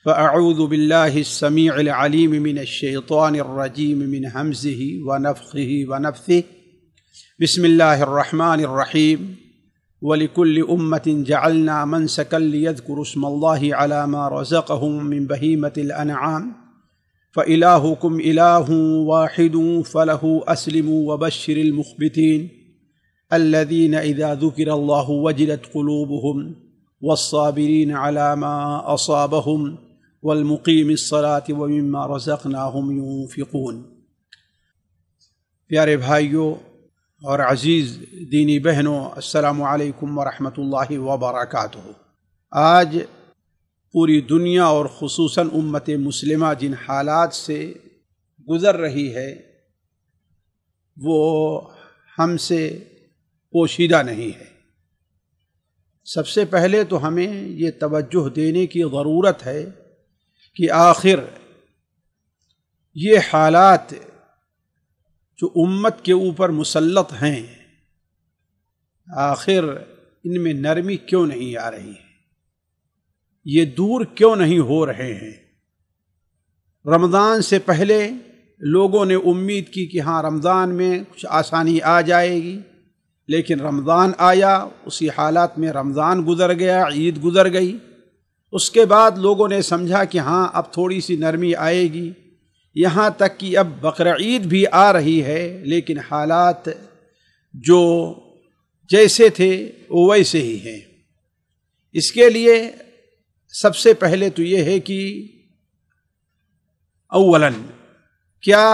فأعوذ بالله السميع العليم من الشيطان الرجيم من همزه ونفخه ونفثه بسم الله الرحمن الرحيم ولكل أمة جعلنا منسكا ليذكروا اسم الله على ما رزقهم من بهيمة الأنعام فإلهكم إله واحد فله أسلموا وبشر المخبتين الذين إذا ذكر الله وجلت قلوبهم والصابرين على ما أصابهم والمقيم الصلاة ومما رزقناهم ينفقون۔ پیارے بھائیوں اور عزیز دینی بہنوں، السلام علیکم ورحمۃ اللہ وبرکاتہ۔ آج پوری دنیا اور خصوصاً امت مسلمہ جن حالات سے گزر رہی ہے وہ ہم سے پوشیدہ نہیں ہے۔ سب سے پہلے تو ہمیں یہ توجہ دینے کی ضرورت ہے کہ آخر یہ حالات جو امت کے اوپر مسلط ہیں، آخر ان میں نرمی کیوں نہیں آ رہی ہے، یہ دور کیوں نہیں ہو رہے ہیں۔ رمضان سے پہلے لوگوں نے امید کی کہ ہاں رمضان میں کچھ آسانی آ جائے گی، لیکن رمضان آیا، اسی حالات میں رمضان گزر گیا، عید گزر گئی۔ اس کے بعد لوگوں نے سمجھا کہ ہاں اب تھوڑی سی نرمی آئے گی، یہاں تک کہ اب بقرعید بھی آ رہی ہے، لیکن حالات جو جیسے تھے وہ ویسے ہی ہیں۔ اس کے لیے سب سے پہلے تو یہ ہے کہ اولاً کیا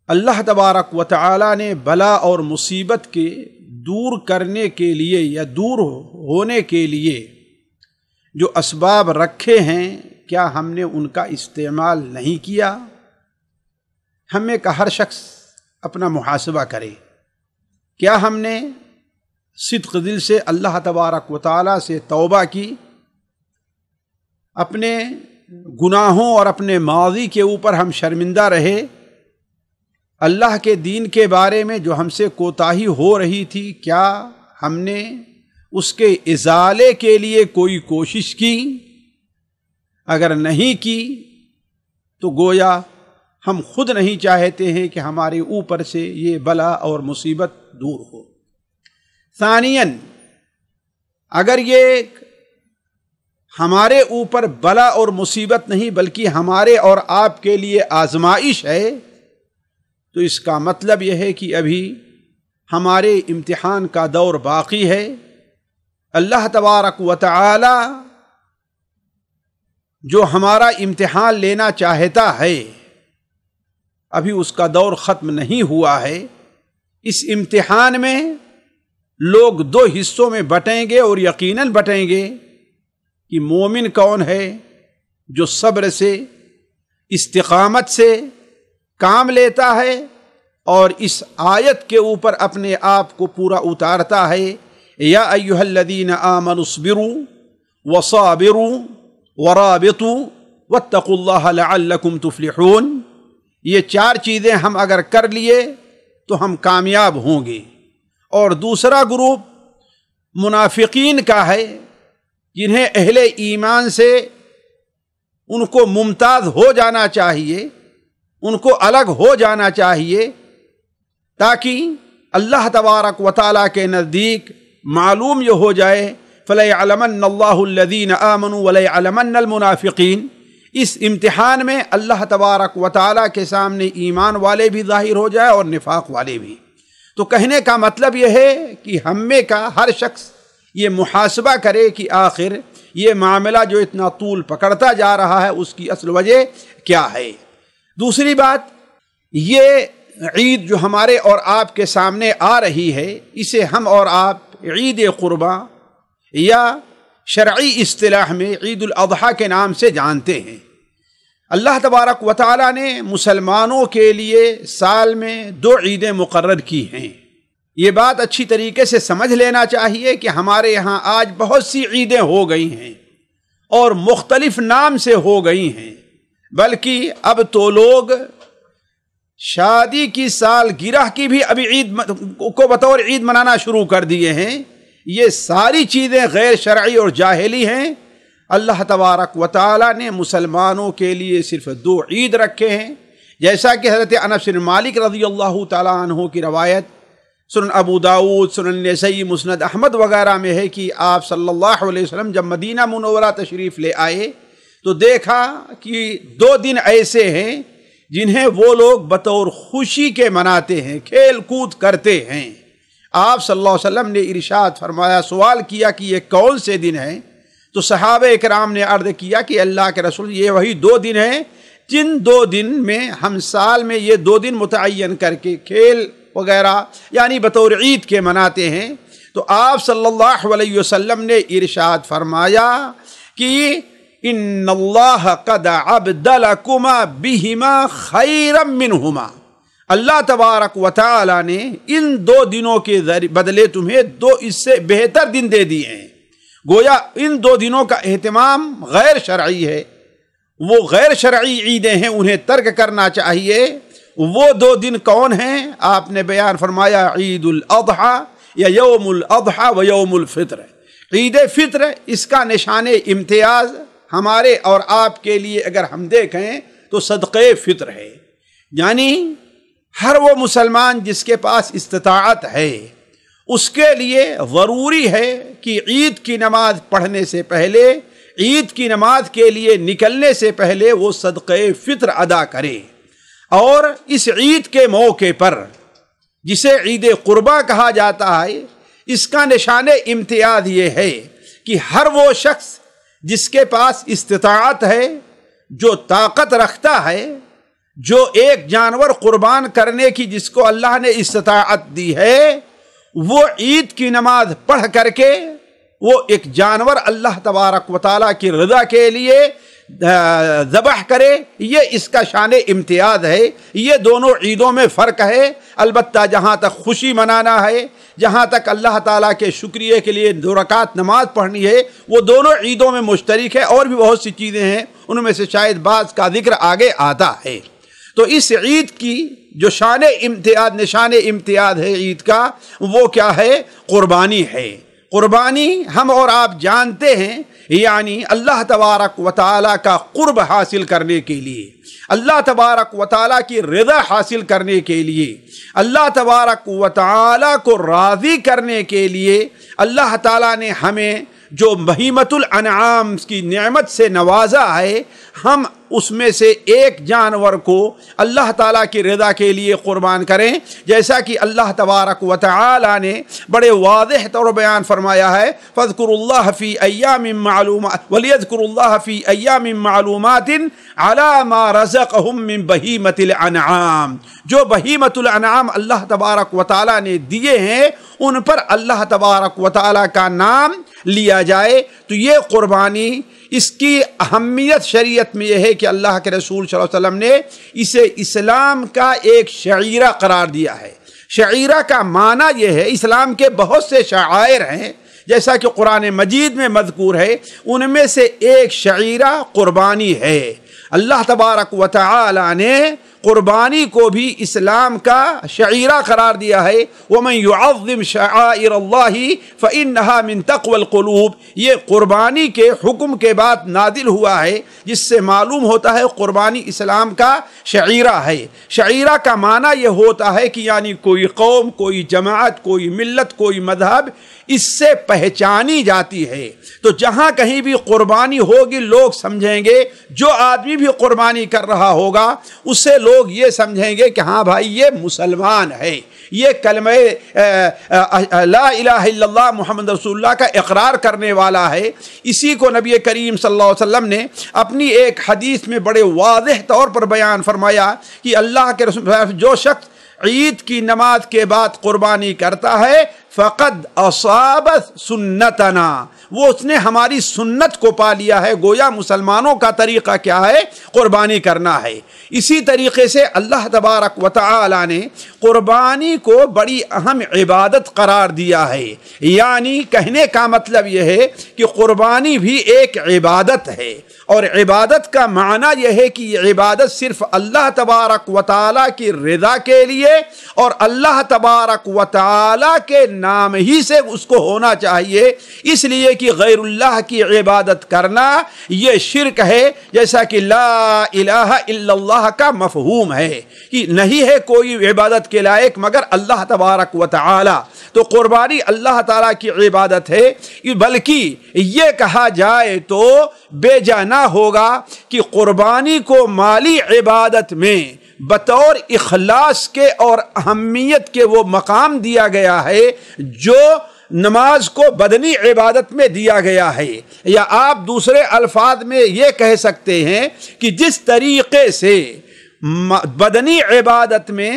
اللہ تبارک و تعالی نے بلا اور مصیبت کے دور کرنے کے لیے یا دور ہونے کے لیے جو اسباب رکھے ہیں، کیا ہم نے ان کا استعمال نہیں کیا؟ ہمیں کا ہر شخص اپنا محاسبہ کرے، کیا ہم نے صدق دل سے اللہ تبارک و تعالی سے توبہ کی، اپنے گناہوں اور اپنے ماضی کے اوپر ہم شرمندہ رہے، اللہ کے دین کے بارے میں جو ہم سے کوتاہی ہو رہی تھی کیا ہم نے اس کے ازالے کے لیے کوئی کوشش کی؟ اگر نہیں کی تو گویا ہم خود نہیں چاہتے ہیں کہ ہمارے اوپر سے یہ بلا اور مصیبت دور ہو۔ ثانیاً، اگر یہ ہمارے اوپر بلا اور مصیبت نہیں بلکہ ہمارے اور آپ کے لیے آزمائش ہے، تو اس کا مطلب یہ ہے کہ ابھی ہمارے امتحان کا دور باقی ہے۔ اللہ تبارک و تعالی جو ہمارا امتحان لینا چاہتا ہے ابھی اس کا دور ختم نہیں ہوا ہے۔ اس امتحان میں لوگ دو حصوں میں بٹیں گے، اور یقیناً بٹیں گے کہ مومن کون ہے جو صبر سے، استقامت سے کام لیتا ہے اور اس آیت کے اوپر اپنے آپ کو پورا اتارتا ہے۔ یا ایھا الذین آمنوا اصبروا وصابروا ورابطوا واتقوا اللہ لعلکم تفلحون۔ یہ چار چیزیں ہم اگر کر لیے تو ہم کامیاب ہوں گے۔ اور دوسرا گروپ منافقین کا ہے، جنہیں اہل ایمان سے ان کو ممتاز ہو جانا چاہیے، ان کو الگ ہو جانا چاہیے، تاکہ اللہ تبارک و تعالیٰ کے نزدیک معلوم یہ ہو جائے فَلَيَعْلَمَنَّ اللَّهُ الَّذِينَ آمَنُوا وَلَيَعْلَمَنَّ الْمُنَافِقِينَ۔ اس امتحان میں اللہ تبارک و تعالیٰ کے سامنے ایمان والے بھی ظاہر ہو جائے اور نفاق والے بھی۔ تو کہنے کا مطلب یہ ہے کہ ہم میں کا ہر شخص یہ محاسبہ کرے کہ آخر یہ معاملہ جو اتنا طول پکڑتا جا رہا ہے اس کی اصل وجہ کیا ہے۔ دوسری بات، یہ عید جو ہمارے اور آپ کے سامنے آ رہی ہے، اسے ہم اور آپ عید قرباں یا شرعی اصطلاح میں عید الاضحیٰ کے نام سے جانتے ہیں۔ اللہ تبارک و تعالیٰ نے مسلمانوں کے لیے سال میں 2 عیدیں مقرر کی ہیں۔ یہ بات اچھی طریقے سے سمجھ لینا چاہیے کہ ہمارے یہاں آج بہت سی عیدیں ہو گئی ہیں اور مختلف نام سے ہو گئی ہیں، بلکہ اب تو لوگ شادی کی سالگرہ کی بھی ابھی عید کو بطور عید منانا شروع کر دیے ہیں۔ یہ ساری چیزیں غیر شرعی اور جاہلی ہیں۔ اللہ تبارک و تعالی نے مسلمانوں کے لیے صرف 2 عید رکھے ہیں، جیسا کہ حضرت انس بن مالک رضی اللہ تعالیٰ عنہ کی روایت سنن ابو داؤد، سنن نسائی، مسند احمد وغیرہ میں ہے کہ آپ صلی اللہ علیہ وسلم جب مدینہ منورہ تشریف لے آئے تو دیکھا کہ 2 دن ایسے ہیں جنہیں وہ لوگ بطور خوشی کے مناتے ہیں، کھیل کود کرتے ہیں۔ آپ صلی اللہ علیہ وسلم نے ارشاد فرمایا، سوال کیا کہ یہ کون سے دن ہیں؟ تو صحابہ کرام نے عرض کیا کہ اللہ کے رسول یہ وہی 2 دن ہیں جن 2 دن میں ہم سال میں یہ 2 دن متعین کر کے کھیل وغیرہ یعنی بطور عید کے مناتے ہیں۔ تو آپ صلی اللہ علیہ وسلم نے ارشاد فرمایا کہ ان اللہ قد ابدلکما بہما خیرا منہما، اللہ تبارک و تعالی نے ان 2 دنوں کے بدلے تمہیں 2 اس سے بہتر دن دے دیے ہیں۔ گویا ان 2 دنوں کا اہتمام غیر شرعی ہے، وہ غیر شرعی عیدیں ہیں، انہیں ترک کرنا چاہیے۔ وہ 2 دن کون ہیں؟ آپ نے بیان فرمایا عید الاضحیٰ یا یوم الاضحیٰ و یوم الفطر۔ عید فطر اس کا نشان امتیاز ہمارے اور آپ کے لیے اگر ہم دیکھیں تو صدقہ فطر ہے، یعنی ہر وہ مسلمان جس کے پاس استطاعت ہے اس کے لیے ضروری ہے کہ عید کی نماز پڑھنے سے پہلے، عید کی نماز کے لیے نکلنے سے پہلے وہ صدقہ فطر ادا کرے۔ اور اس عید کے موقع پر جسے عید قربہ کہا جاتا ہے، اس کا نشان امتیاز یہ ہے کہ ہر وہ شخص جس کے پاس استطاعت ہے، جو طاقت رکھتا ہے، جو ایک جانور قربان کرنے کی جس کو اللہ نے استطاعت دی ہے، وہ عید کی نماز پڑھ کر کے وہ ایک جانور اللہ تبارک و تعالیٰ کی رضا کے لیے ذبح کرے، یہ اس کا شان امتیاز ہے۔ یہ دونوں عیدوں میں فرق ہے، البتہ جہاں تک خوشی منانا ہے، جہاں تک اللہ تعالیٰ کے شکریہ کے لیے 2 رکعت نماز پڑھنی ہے، وہ دونوں عیدوں میں مشترک ہے۔ اور بھی بہت سی چیزیں ہیں، ان میں سے شاید بعض کا ذکر آگے آتا ہے۔ تو اس عید کی جو شان امتیاز، نشان امتیاز ہے عید کا، وہ کیا ہے؟ قربانی ہے۔ قربانی ہم اور آپ جانتے ہیں، یعنی اللہ تبارک و تعالیٰ کا قرب حاصل کرنے کے لیے، اللہ تبارک و تعالیٰ کی رضا حاصل کرنے کے لیے، اللہ تبارک و تعالیٰ کو راضی کرنے کے لیے اللہ تعالیٰ نے ہمیں جو بہیمۃ الانعام کی نعمت سے نوازا ہے، ہم اس میں سے ایک جانور کو اللہ تعالیٰ کی رضا کے لیے قربان کریں، جیسا کہ اللہ تبارک و تعالیٰ نے بڑے واضح طور بیان فرمایا ہے، فاذکروا اللہ فی ایام معلومات ولیذکروا اللہ فی ایام معلومات علی ما رزقہم من بہیمۃ الانعام۔ جو بہیمۃ الانعام اللہ تبارک و تعالیٰ نے دیے ہیں ان پر اللہ تبارک و تعالیٰ کا نام لیا جائے۔ تو یہ قربانی، اس کی اہمیت شریعت میں یہ ہے کہ اللہ کے رسول صلی اللہ علیہ وسلم نے اسے اسلام کا ایک شعیرہ قرار دیا ہے۔ شعیرہ کا معنی یہ ہے، اسلام کے بہت سے شعائر ہیں جیسا کہ قرآن مجید میں مذکور ہے، ان میں سے ایک شعیرہ قربانی ہے۔ اللہ تبارک و تعالی نے قربانی کو بھی اسلام کا شعیرہ قرار دیا ہے، وَمَن يُعَظِّمْ شَعَائِرَ اللَّهِ فَإِنَّهَا مِن تَقْوَى الْقُلُوبِ۔ یہ قربانی کے حکم کے بعد نازل ہوا ہے، جس سے معلوم ہوتا ہے قربانی اسلام کا شعیرہ ہے۔ شعیرہ کا معنی یہ ہوتا ہے کہ یعنی کوئی قوم، کوئی جماعت، کوئی ملت، کوئی مذہب اس سے پہچانی جاتی ہے۔ تو جہاں کہیں بھی قربانی ہوگی لوگ سمجھیں گے، جو آدمی بھی قربانی کر رہا ہوگا اسے لوگ یہ سمجھیں گے کہ ہاں بھائی یہ مسلمان ہے، یہ کلمہ لا الہ الا اللہ محمد رسول اللہ کا اقرار کرنے والا ہے۔ اسی کو نبی کریم صلی اللہ علیہ وسلم نے اپنی ایک حدیث میں بڑے واضح طور پر بیان فرمایا کہ اللہ کے رسول جو شخص عید کی نماز کے بعد قربانی کرتا ہے فقد اصابت سنتنا، وہ اس نے ہماری سنت کو پا لیا ہے۔ گویا مسلمانوں کا طریقہ کیا ہے؟ قربانی کرنا ہے۔ اسی طریقے سے اللہ تبارک و تعالی نے قربانی کو بڑی اہم عبادت قرار دیا ہے، یعنی کہنے کا مطلب یہ ہے کہ قربانی بھی ایک عبادت ہے، اور عبادت کا معنی یہ ہے کہ یہ عبادت صرف اللہ تبارک و تعالی کی رضا کے لیے اور اللہ تبارک و تعالی کے نام ہی سے اس کو ہونا چاہیے، اس لیے کہ غیر اللہ کی عبادت کرنا یہ شرک ہے، جیسا کہ لا الہ الا اللہ کا مفہوم ہے کہ نہیں ہے کوئی عبادت کے لائق مگر اللہ تبارک و تعالی۔ تو قربانی اللہ تعالیٰ کی عبادت ہے، بلکہ یہ کہا جائے تو بے جا نہ ہوگا کہ قربانی کو مالی عبادت میں بطور اخلاص کے اور اہمیت کے وہ مقام دیا گیا ہے جو نماز کو بدنی عبادت میں دیا گیا ہے، یا آپ دوسرے الفاظ میں یہ کہہ سکتے ہیں کہ جس طریقے سے بدنی عبادت میں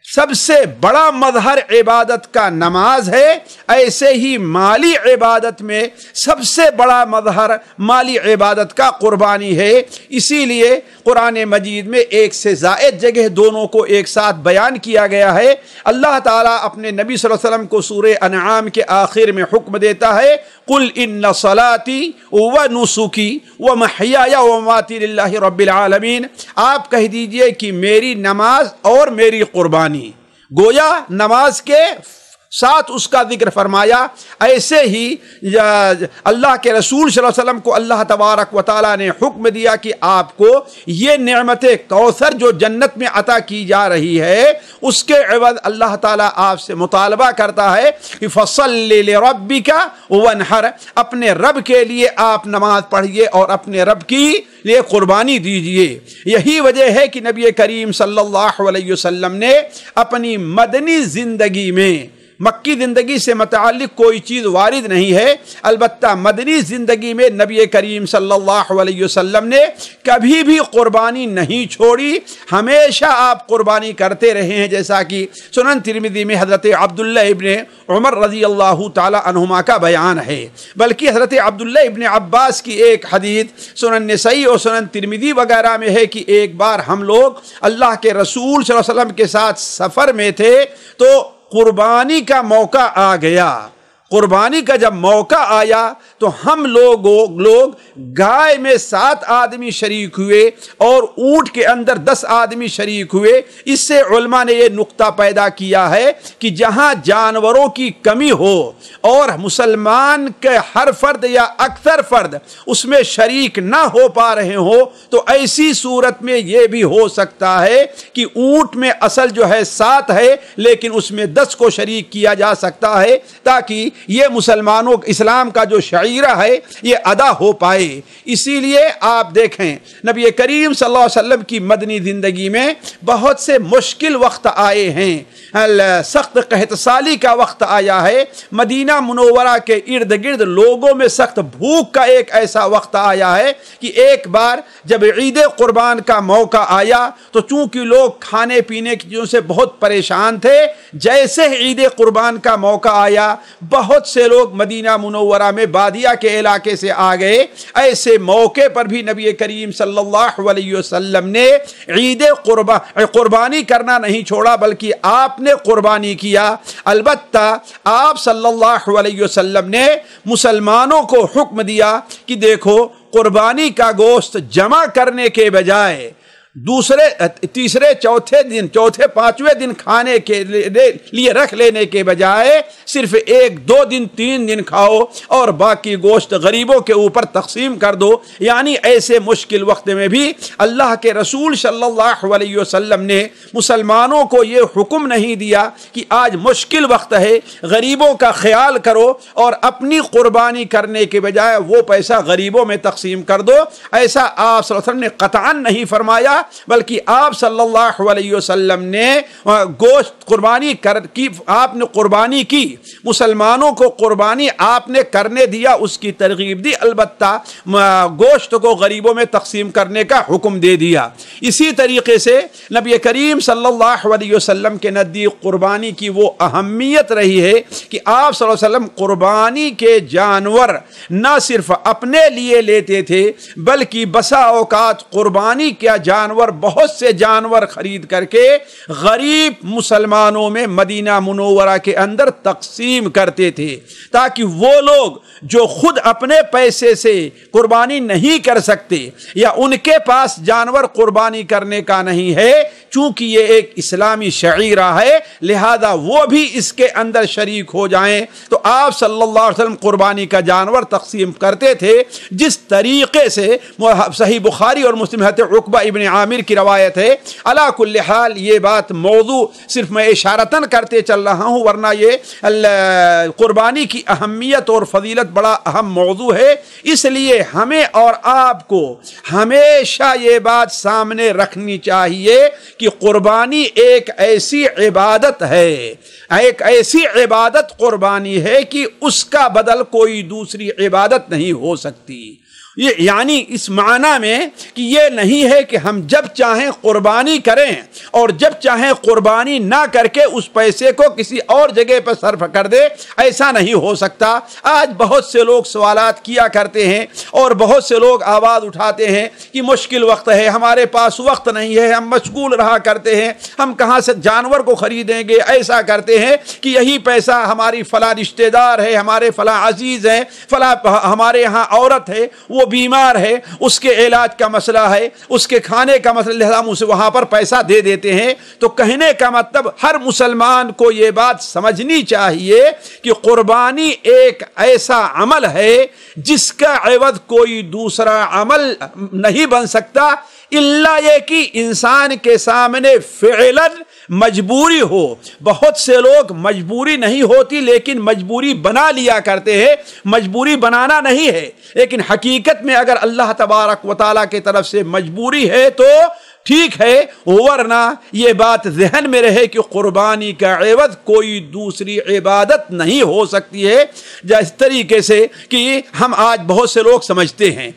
سب سے بڑا مظہر عبادت کا نماز ہے، ایسے ہی مالی عبادت میں سب سے بڑا مظہر مالی عبادت کا قربانی ہے۔ اسی لیے قرآن مجید میں ایک سے زائد جگہ دونوں کو ایک ساتھ بیان کیا گیا ہے۔ اللہ تعالیٰ اپنے نبی صلی اللہ علیہ وسلم کو سورہ انعام کے آخر میں حکم دیتا ہے، قل ان صلاتی ونسکی ومحیای ومماتی للہ رب العالمین، آپ کہہ دیجئے کہ میری نماز اور میری قربانی، گویا نماز کے ساتھ اس کا ذکر فرمایا۔ ایسے ہی اللہ کے رسول صلی اللہ علیہ وسلم کو اللہ تبارک و تعالیٰ نے حکم دیا کہ آپ کو یہ نعمت کوثر جو جنت میں عطا کی جا رہی ہے اس کے عوض اللہ تعالیٰ آپ سے مطالبہ کرتا ہے کہ فَصَلِّ لِرَبِّكَ وَانْحَرْ، اپنے رب کے لیے آپ نماز پڑھیے اور اپنے رب کی لیے قربانی دیجئے۔ یہی وجہ ہے کہ نبی کریم صلی اللہ علیہ وسلم نے اپنی مدنی زندگی میں، مکی زندگی سے متعلق کوئی چیز وارد نہیں ہے، البتہ مدنی زندگی میں نبی کریم صلی اللہ علیہ وسلم نے کبھی بھی قربانی نہیں چھوڑی، ہمیشہ آپ قربانی کرتے رہے ہیں، جیسا کہ سنن ترمذی میں حضرت عبداللہ ابن عمر رضی اللہ تعالی عنہما کا بیان ہے، بلکہ حضرت عبداللہ ابن عباس کی ایک حدیث سنن نسائی اور سنن ترمذی وغیرہ میں ہے کہ ایک بار ہم لوگ اللہ کے رسول صلی اللہ علیہ وسلم کے ساتھ سفر میں تھے تو قربانی کا موقع آ گیا۔ قربانی کا جب موقع آیا تو ہم لوگ گائے میں 7 آدمی شریک ہوئے اور اونٹ کے اندر 10 آدمی شریک ہوئے۔ اس سے علماء نے یہ نقطہ پیدا کیا ہے کہ جہاں جانوروں کی کمی ہو اور مسلمان کے ہر فرد یا اکثر فرد اس میں شریک نہ ہو پا رہے ہو تو ایسی صورت میں یہ بھی ہو سکتا ہے کہ اونٹ میں اصل جو ہے 7 ہے لیکن اس میں 10 کو شریک کیا جا سکتا ہے، تاکہ یہ مسلمانوں اسلام کا جو شعیرہ ہے یہ ادا ہو پائے۔ اسی لیے آپ دیکھیں نبی کریم صلی اللہ علیہ وسلم کی مدنی زندگی میں بہت سے مشکل وقت آئے ہیں، سخت قحط سالی کا وقت آیا ہے، مدینہ منورہ کے ارد گرد لوگوں میں سخت بھوک کا ایک ایسا وقت آیا ہے کہ ایک بار جب عید قربان کا موقع آیا تو چونکہ لوگ کھانے پینے کی چیزوں سے بہت پریشان تھے، جیسے عید قربان کا موقع آیا بہت سے لوگ مدینہ منورہ میں بادیہ کے علاقے سے آ گئے۔ ایسے موقع پر بھی نبی کریم صلی اللہ علیہ وسلم نے عید قربانی کرنا نہیں چھوڑا بلکہ آپ نے قربانی کیا۔ البتہ آپ صلی اللہ علیہ وسلم نے مسلمانوں کو حکم دیا کہ دیکھو قربانی کا گوشت جمع کرنے کے بجائے دوسرے تیسرے چوتھے پانچویں دن کھانے کے لیے رکھ لینے کے بجائے صرف 1 2 دن 3 دن کھاؤ اور باقی گوشت غریبوں کے اوپر تقسیم کر دو۔ یعنی ایسے مشکل وقت میں بھی اللہ کے رسول صلی اللہ علیہ وسلم نے مسلمانوں کو یہ حکم نہیں دیا کہ آج مشکل وقت ہے غریبوں کا خیال کرو اور اپنی قربانی کرنے کے بجائے وہ پیسہ غریبوں میں تقسیم کر دو، ایسا آپ صلی اللہ علیہ وسلم نے قطعاً نہیں فرمایا، بلکہ آپ صلی اللہ علیہ وسلم نے گوشت قربانی کی، آپ نے قربانی کی، مسلمانوں کو قربانی آپ نے کرنے دیا، اس کی ترغیب دی، البتہ گوشت کو غریبوں میں تقسیم کرنے کا حکم دے دیا۔ اسی طریقے سے نبی کریم صلی اللہ علیہ وسلم کے نزدیک قربانی کی وہ اہمیت رہی ہے کہ آپ صلی اللہ علیہ وسلم قربانی کے جانور نہ صرف اپنے لیے لیتے تھے بلکہ بسا اوقات قربانی کیا جانور جانور، بہت سے جانور خرید کر کے غریب مسلمانوں میں مدینہ منورہ کے اندر تقسیم کرتے تھے، تاکہ وہ لوگ جو خود اپنے پیسے سے قربانی نہیں کر سکتے یا ان کے پاس جانور قربانی کرنے کا نہیں ہے، چونکہ یہ ایک اسلامی شعیرہ ہے لہذا وہ بھی اس کے اندر شریک ہو جائیں۔ تو آپ صلی اللہ علیہ وسلم قربانی کا جانور تقسیم کرتے تھے، جس طریقے سے صحیح بخاری اور مسلم حضرت عقبہ ابن عامر کی روایت ہے۔ علی کل حال یہ بات موضوع صرف میں اشارتاً کرتے چل رہا ہوں، ورنہ یہ قربانی کی اہمیت اور فضیلت بڑا اہم موضوع ہے، اس لیے ہمیں اور آپ کو ہمیشہ یہ بات سامنے رکھنی چاہیے کہ قربانی ایک ایسی عبادت ہے، ایک ایسی عبادت قربانی ہے کہ اس کا بدل کوئی دوسری عبادت نہیں ہو سکتی۔ یہ یعنی اس معنی میں کہ یہ نہیں ہے کہ ہم جب چاہیں قربانی کریں اور جب چاہیں قربانی نہ کر کے اس پیسے کو کسی اور جگہ پر صرف کر دے، ایسا نہیں ہو سکتا۔ آج بہت سے لوگ سوالات کیا کرتے ہیں اور بہت سے لوگ آواز اٹھاتے ہیں کہ مشکل وقت ہے، ہمارے پاس وقت نہیں ہے، ہم مشغول رہا کرتے ہیں، ہم کہاں سے جانور کو خریدیں گے، ایسا کرتے ہیں کہ یہی پیسہ ہماری فلاں رشتہ دار ہے، ہمارے فلاں عزیز ہیں، فلاں ہمارے یہاں عورت ہے، وہ بیمار ہے، اس کے علاج کا مسئلہ ہے، اس کے کھانے کا مسئلہ، لہذا ہم اسے وہاں پر پیسہ دے دیتے ہیں۔ تو کہنے کا مطلب ہر مسلمان کو یہ بات سمجھنی چاہیے کہ قربانی ایک ایسا عمل ہے جس کا عوض کوئی دوسرا عمل نہیں بن سکتا، الا یہ کہ انسان کے سامنے فعلاً مجبوری ہو۔ بہت سے لوگ مجبوری نہیں ہوتی لیکن مجبوری بنا لیا کرتے ہیں، مجبوری بنانا نہیں ہے، لیکن حقیقت میں اگر اللہ تبارک و تعالیٰ کی طرف سے مجبوری ہے تو ٹھیک ہے، ورنہ یہ بات ذہن میں رہے کہ قربانی کا عوض کوئی دوسری عبادت نہیں ہو سکتی ہے، جس طریقے سے کہ ہم آج بہت سے لوگ سمجھتے ہیں۔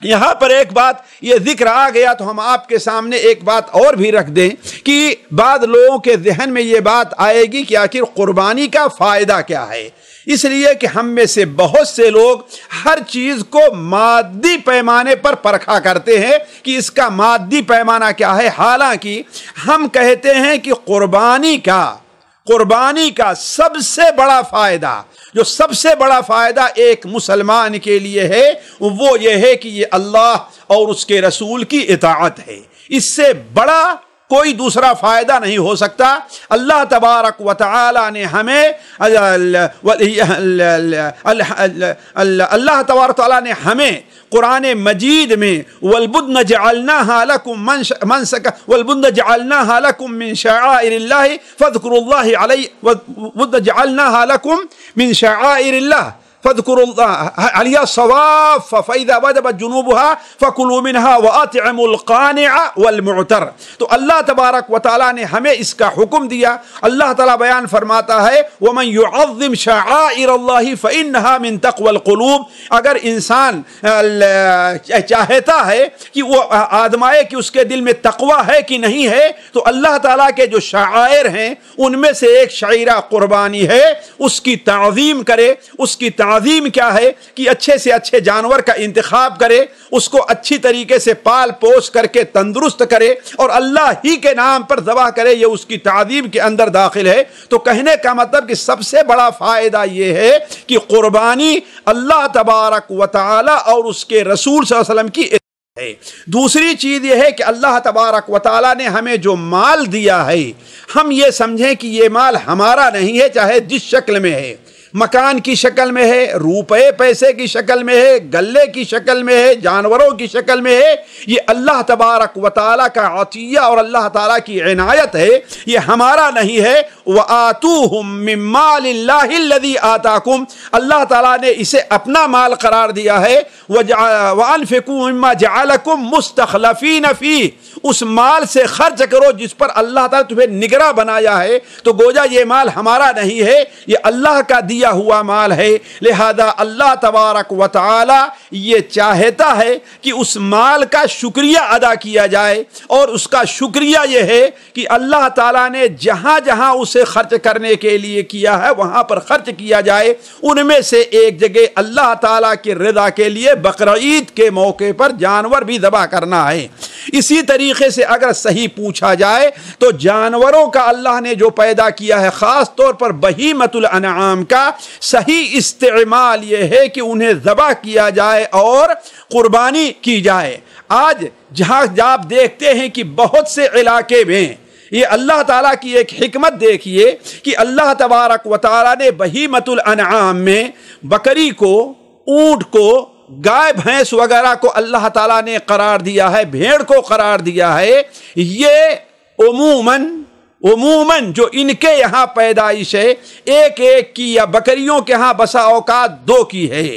یہاں پر ایک بات یہ ذکر آ گیا تو ہم آپ کے سامنے ایک بات اور بھی رکھ دیں کہ بعض لوگوں کے ذہن میں یہ بات آئے گی کہ آخر قربانی کا فائدہ کیا ہے، اس لیے کہ ہم میں سے بہت سے لوگ ہر چیز کو مادی پیمانے پر پرکھا کرتے ہیں کہ اس کا مادی پیمانہ کیا ہے، حالانکہ ہم کہتے ہیں کہ قربانی کا سب سے بڑا فائدہ، جو سب سے بڑا فائدہ ایک مسلمان کے لیے ہے وہ یہ ہے کہ یہ اللہ اور اس کے رسول کی اطاعت ہے، اس سے بڑا کوئی دوسرا فائدہ نہیں ہو سکتا۔ اللہ تبارک و تعالی نے ہمیں اللہ تبارک و تعالی نے ہمیں قرآن مجید میں وَالْبُدْنَ جَعَلْنَاهَا لَكُم مِّن شَعَائِرِ اللَّهِ فَاذْكُرُوا اللَّهَ عَلَيْهَا جَعَلْنَاهَا لَكُم مِّن شَعَائِرِ اللَّهِ فَاذْكُرُوا اللَّهَ عَلَيْهَا صَوَافَّ فَإِذَا وَجَبَتْ جُنُوبُهَا فَكُلُوا مِنْهَا وَأَطْعِمُوا الْقَانِعَ وَالْمُعْتَرَّ۔ تو اللہ تبارک و تعالیٰ نے ہمیں اس کا حکم دیا۔ اللہ تعالیٰ بیان فرماتا ہے وَمَن يُعَظِّمْ شَعَائِرَ اللَّهِ فَإِنَّهَا مِن تَقْوَى الْقُلُوبِ۔ اگر انسان چاہتا ہے کہ وہ آزمائے کہ اس کے دل میں تقوی ہے کہ نہیں ہے، تو اللہ تعالیٰ کے جو شعائر ہیں ان میں سے ایک شعیرہ قربانی ہے، اس کی تعظیم کرے۔ اس کی تعظیم کیا ہے کہ اچھے سے اچھے جانور کا انتخاب کرے، اس کو اچھی طریقے سے پال پوس کر کے تندرست کرے اور اللہ ہی کے نام پر ذبح کرے، یہ اس کی تعظیم کے اندر داخل ہے۔ تو کہنے کا مطلب کہ سب سے بڑا فائدہ یہ ہے کہ قربانی اللہ تبارک و تعالی اور اس کے رسول صلی اللہ علیہ وسلم کی ہے۔ دوسری چیز یہ ہے کہ اللہ تبارک و تعالی نے ہمیں جو مال دیا ہے، ہم یہ سمجھیں کہ یہ مال ہمارا نہیں ہے، چاہے جس شکل میں ہے، مکان کی شکل میں ہے، روپے پیسے کی شکل میں ہے، گلے کی شکل میں ہے، جانوروں کی شکل میں ہے، یہ اللہ تبارک و تعالیٰ کا عطیہ اور اللہ تعالیٰ کی عنایت ہے، یہ ہمارا نہیں ہے۔ وَآتُوهُم مِّن مَّالِ اللَّهِ الَّذِي آتَاكُمْ، اللہ تعالیٰ نے اسے اپنا مال قرار دیا ہے۔ وَأَنفِقُوا مِمَّا جَعَلَكُم مُّسْتَخْلَفِينَ فِيهِ، اس مال سے خرچ کرو جس پر اللہ تعالیٰ تمہیں نگراں بنایا ہے۔ تو گویا یہ مال ہمارا نہیں ہے، یہ اللہ کا دیا ہوا مال ہے، لہذا اللہ تبارک و تعالی یہ چاہتا ہے کہ اس مال کا شکریہ ادا کیا جائے، اور اس کا شکریہ یہ ہے کہ اللہ تعالیٰ نے جہاں جہاں اسے خرچ کرنے کے لیے کیا ہے وہاں پر خرچ کیا جائے۔ ان میں سے ایک جگہ اللہ تعالیٰ کی رضا کے لیے بقرعید کے موقع پر جانور بھی ذبح کرنا ہے۔ اسی طریقے سے اگر صحیح پوچھا جائے تو جانوروں کا اللہ نے جو پیدا کیا ہے، خاص طور پر بہیمۃ الانعام کا صحیح استعمال یہ ہے کہ انہیں ذبح کیا جائے اور قربانی کی جائے۔ آج جہاں آپ دیکھتے ہیں کہ بہت سے علاقے میں یہ اللہ تعالیٰ کی ایک حکمت دیکھیے کہ اللہ تبارک و تعالیٰ نے بہیمۃ الانعام میں بکری کو، اونٹ کو، گائے بھینس وغیرہ کو اللہ تعالیٰ نے قرار دیا ہے، بھیڑ کو قرار دیا ہے۔ یہ عموماً جو ان کے یہاں پیدائش ہے ایک ایک کی، یا بکریوں کے ہاں بسا اوقات 2 کی ہے۔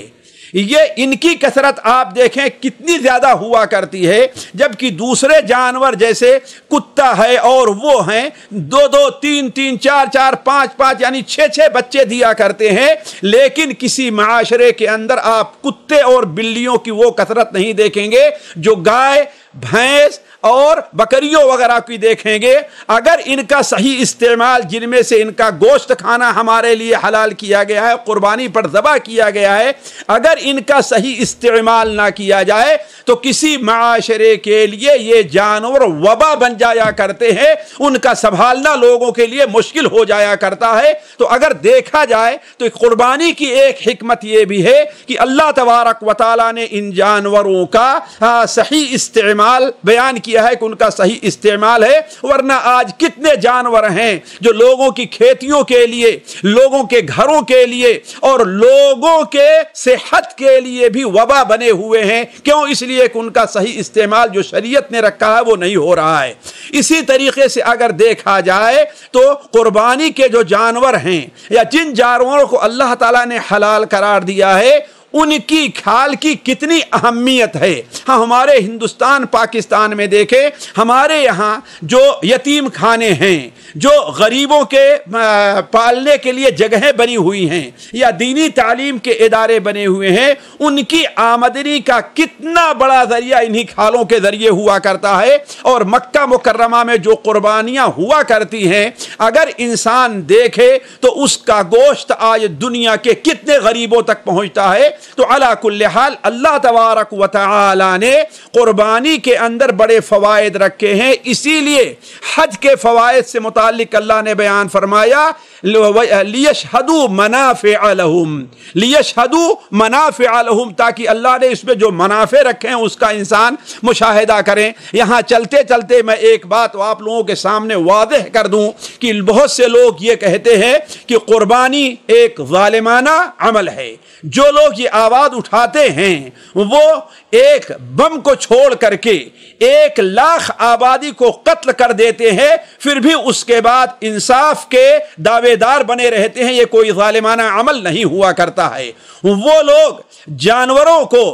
یہ ان کی کثرت آپ دیکھیں کتنی زیادہ ہوا کرتی ہے، جبکہ دوسرے جانور جیسے کتا ہے اور وہ ہیں 2 3 4 5 یعنی 6 بچے دیا کرتے ہیں، لیکن کسی معاشرے کے اندر آپ کتے اور بلیوں کی وہ کثرت نہیں دیکھیں گے جو گائے، بھینس اور بکریوں وغیرہ کی دیکھیں گے۔ اگر ان کا صحیح استعمال، جن میں سے ان کا گوشت کھانا ہمارے لیے حلال کیا گیا ہے، قربانی پر ذبح کیا گیا ہے، اگر ان کا صحیح استعمال نہ کیا جائے تو کسی معاشرے کے لیے یہ جانور وبا بن جایا کرتے ہیں، ان کا سنبھالنا لوگوں کے لیے مشکل ہو جایا کرتا ہے۔ تو اگر دیکھا جائے تو قربانی کی ایک حکمت یہ بھی ہے کہ اللہ تبارک و تعالیٰ نے ان جانوروں کا صحیح استعمال بیان کیا ہے کہ ان کا صحیح استعمال ہے، ورنہ آج کتنے جانور ہیں جو لوگوں کی کھیتیوں کے لیے، لوگوں کے گھروں کے لیے اور لوگوں کے صحت کے لیے بھی وبا بنے ہوئے ہیں۔ کیوں؟ اس لیے کہ ان کا صحیح استعمال جو شریعت نے رکھا ہے وہ نہیں ہو رہا ہے۔ اسی طریقے سے اگر دیکھا جائے تو قربانی کے جو جانور ہیں یا جن جانوروں کو اللہ تعالیٰ نے حلال قرار دیا ہے، ان کی کھال کی کتنی اہمیت ہے۔ ہاں، ہمارے ہندوستان پاکستان میں دیکھیں، ہمارے یہاں جو یتیم خانے ہیں، جو غریبوں کے پالنے کے لیے جگہیں بنی ہوئی ہیں یا دینی تعلیم کے ادارے بنے ہوئے ہیں، ان کی آمدنی کا کتنا بڑا ذریعہ انہی کھالوں کے ذریعے ہوا کرتا ہے۔ اور مکہ مکرمہ میں جو قربانیاں ہوا کرتی ہیں، اگر انسان دیکھے تو اس کا گوشت آج دنیا کے کتنے غریبوں تک پہنچتا ہے۔ تو علی کل حال اللہ تبارک و تعالی نے قربانی کے اندر بڑے فوائد رکھے ہیں، اسی لیے حج کے فوائد سے متعلق اللہ نے بیان فرمایا لیشہدوا منافع لہم، تاکہ اللہ نے اس میں جو منافع رکھے ہیں اس کا انسان مشاہدہ کریں۔ یہاں چلتے چلتے میں ایک بات آپ لوگوں کے سامنے واضح کر دوں کہ بہت سے لوگ یہ کہتے ہیں کہ قربانی ایک ظالمانہ عمل ہے۔ جو لوگ یہ آواز اٹھاتے ہیں وہ ایک بم کو چھوڑ کر کے 1,00,000 آبادی کو قتل کر دیتے ہیں، پھر بھی اس کے بعد انصاف کے دعوے دار بنے رہتے ہیں۔ یہ کوئی ظالمانہ عمل نہیں ہوا کرتا ہے۔ وہ لوگ جانوروں کو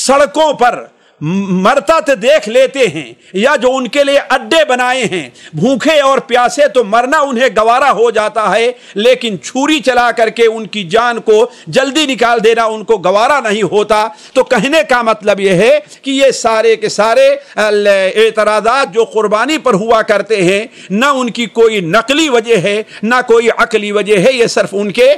سڑکوں پر مرتا تو دیکھ لیتے ہیں، یا جو ان کے لیے اڈے بنائے ہیں، بھوکے اور پیاسے تو مرنا انہیں گوارا ہو جاتا ہے، لیکن چھری چلا کر کے ان کی جان کو جلدی نکال دینا ان کو گوارا نہیں ہوتا۔ تو کہنے کا مطلب یہ ہے کہ یہ سارے کے سارے اعتراضات جو قربانی پر ہوا کرتے ہیں، نہ ان کی کوئی نقلی وجہ ہے نہ کوئی عقلی وجہ ہے، یہ صرف ان کے